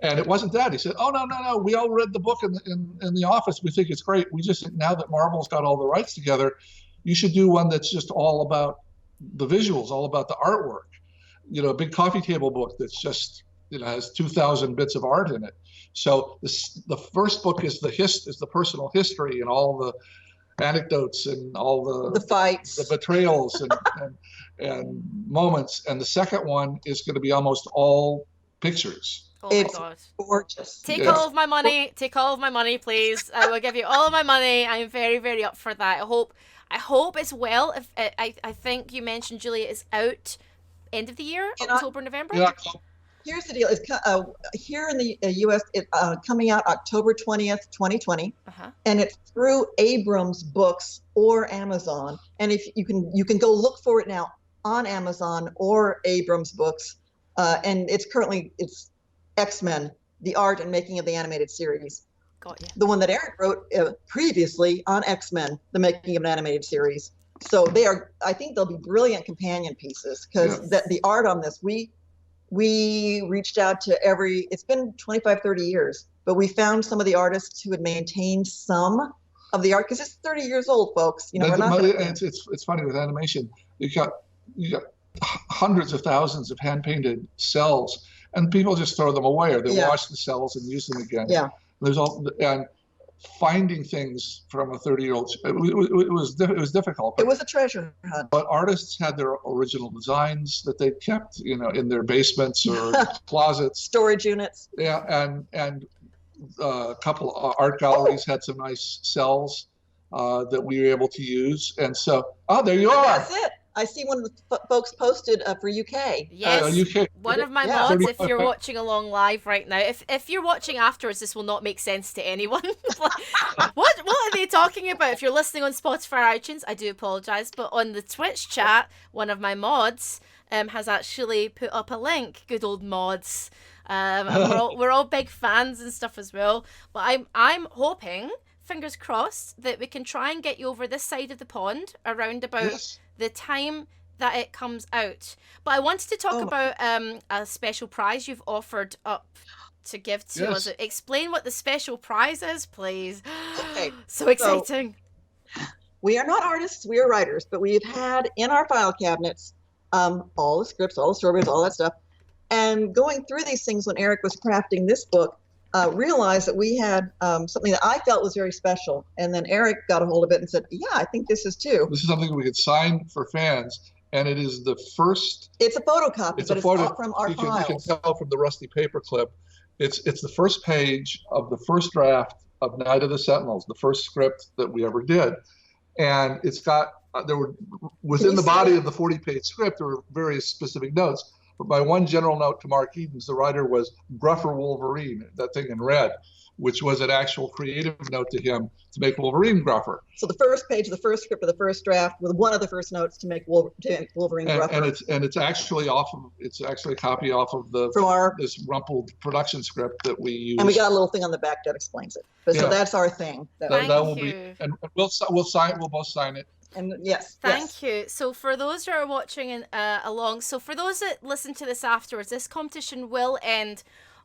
Speaker 3: And it wasn't that. He said, oh, no. We all read the book in the office. We think it's great. We just, now that Marvel's got all the rights together, you should do one that's just all about the visuals, all about the artwork. A big coffee table book that's just, has 2,000 bits of art in it. So the first book is the personal history and all the anecdotes and all the
Speaker 2: fights,
Speaker 3: the betrayals and moments. And the second one is going to be almost all pictures.
Speaker 1: Oh
Speaker 2: it's
Speaker 1: my God.
Speaker 2: Gorgeous.
Speaker 1: Take all of my money. Take all of my money, please. I will give you all of my money. I'm very, very up for that. I hope it's well. If I think you mentioned, Julia, it's out end of the year, October, November.
Speaker 3: Yeah.
Speaker 2: Here's the deal. It's here in the U.S. Coming out October 20th, 2020, and it's through Abrams Books or Amazon. And if you can go look for it now on Amazon or Abrams Books, and it's X-Men, the art and making of the animated series.
Speaker 1: Got you.
Speaker 2: The one that Eric wrote previously on X-Men, the making of an animated series. So I think they'll be brilliant companion pieces, because the art on this, we reached out to it's been 25, 30 years, but we found some of the artists who had maintained some of the art, because it's 30 years old, folks.
Speaker 3: It's funny with animation. You got hundreds of thousands of hand-painted cells, and people just throw them away, or they wash the cells and use them again.
Speaker 2: Yeah.
Speaker 3: And finding things from a 30-year-old, it was difficult.
Speaker 2: It was a treasure hunt.
Speaker 3: But artists had their original designs that they kept, in their basements or closets,
Speaker 2: storage units.
Speaker 3: Yeah, and a couple of art galleries had some nice cells that we were able to use. And so, there you are.
Speaker 2: That's it. I see one of the folks posted for UK.
Speaker 1: Yes,
Speaker 3: UK.
Speaker 1: One of my mods, if you're watching along live right now, if you're watching afterwards, this will not make sense to anyone. What are they talking about? If you're listening on Spotify or iTunes, I do apologise, but on the Twitch chat, one of my mods has actually put up a link. Good old mods. And we're all big fans and stuff as well. But I'm hoping, fingers crossed, that we can try and get you over this side of the pond around about the time that it comes out. But I wanted to talk about a special prize you've offered up to give to us. Explain what the special prize is, please. Okay. So exciting.
Speaker 2: So, we are not artists, we are writers, but we've had in our file cabinets all the scripts, all the stories, all that stuff. And going through these things when Eric was crafting this book, realized that we had something that I felt was very special. And then Eric got a hold of it and said, yeah, I think this is too.
Speaker 3: This is something we could sign for fans. And it is the first.
Speaker 2: It's a photocopy, but it's from our files.
Speaker 3: You can tell from the rusty paperclip. It's the first page of the first draft of Night of the Sentinels, the first script that we ever did. And it's got, within the body of the 40-page script, there were various specific notes. But my one general note to Mark Edens, the writer, was Gruffer Wolverine, that thing in red, which was an actual creative note to him to make Wolverine gruffer.
Speaker 2: So the first page of the first script of the first draft with one of the first notes to make Wolverine gruffer.
Speaker 3: And it's actually a copy off of this rumpled production script that we use.
Speaker 2: And we got a little thing on the back that explains it. So that's our thing.
Speaker 1: That will
Speaker 3: be, and we'll both sign it.
Speaker 2: And yes.
Speaker 1: Thank you. So for those who are watching along, so for those that listen to this afterwards, this competition will end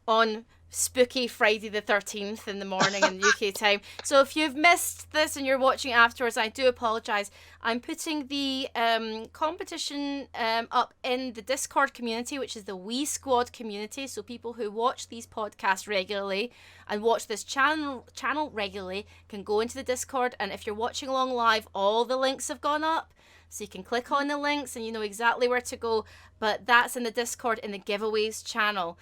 Speaker 1: on spooky Friday the 13th in the morning in UK time. So if you've missed this and you're watching afterwards, I do apologise. I'm putting the competition up in the Discord community, which is the Wee Squad community. So people who watch these podcasts regularly and watch this channel regularly can go into the Discord. And if you're watching along live, all the links have gone up. So you can click on the links and you know exactly where to go. But that's in the Discord in the giveaways channel.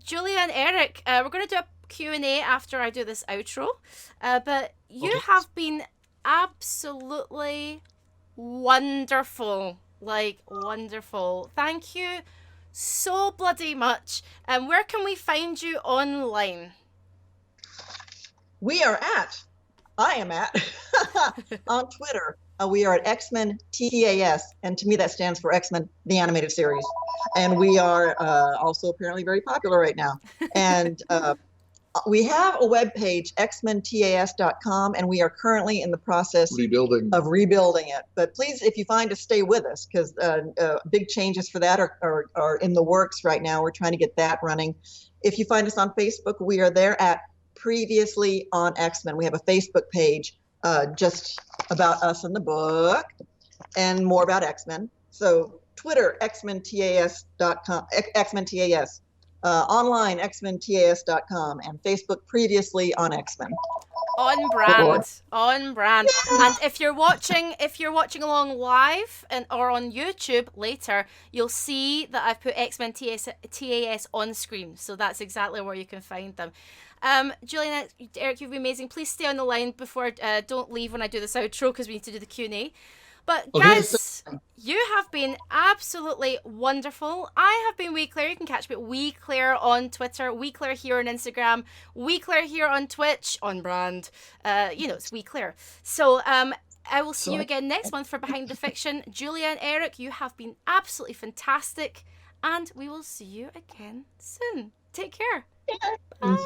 Speaker 1: Julia and Eric, we're going to do a Q&A after I do this outro. But you have been absolutely wonderful. Like, wonderful. Thank you so bloody much. Where can we find you online?
Speaker 2: I am at, on Twitter. We are at X-Men TAS, and to me that stands for X-Men, the animated series. And we are also apparently very popular right now. And we have a webpage, xmentas.com, and we are currently in the process of rebuilding it. But please, if you find us, stay with us, because big changes for that are in the works right now. We're trying to get that running. If you find us on Facebook, we are there at Previously on X-Men. We have a Facebook page just about us and the book and more about X-Men. So Twitter, xmentas.com, xmentas, online, xmentas.com, and Facebook, Previously on X-Men.
Speaker 1: On brand. And if you're watching along live or on YouTube later, you'll see that I've put X-Men TAS on screen. So that's exactly where you can find them. Julian, Eric, you've been amazing. Please stay on the line before, don't leave when I do this outro, because we need to do the Q&A. But guys, you have been absolutely wonderful. I have been Wee Claire. You can catch me at Wee Claire on Twitter, Wee Claire here on Instagram, Wee Claire here on Twitch, on brand. It's Wee Claire. So I will see you again next month for Behind the Fiction. Julia and Eric, you have been absolutely fantastic, and we will see you again soon. Take care. Bye.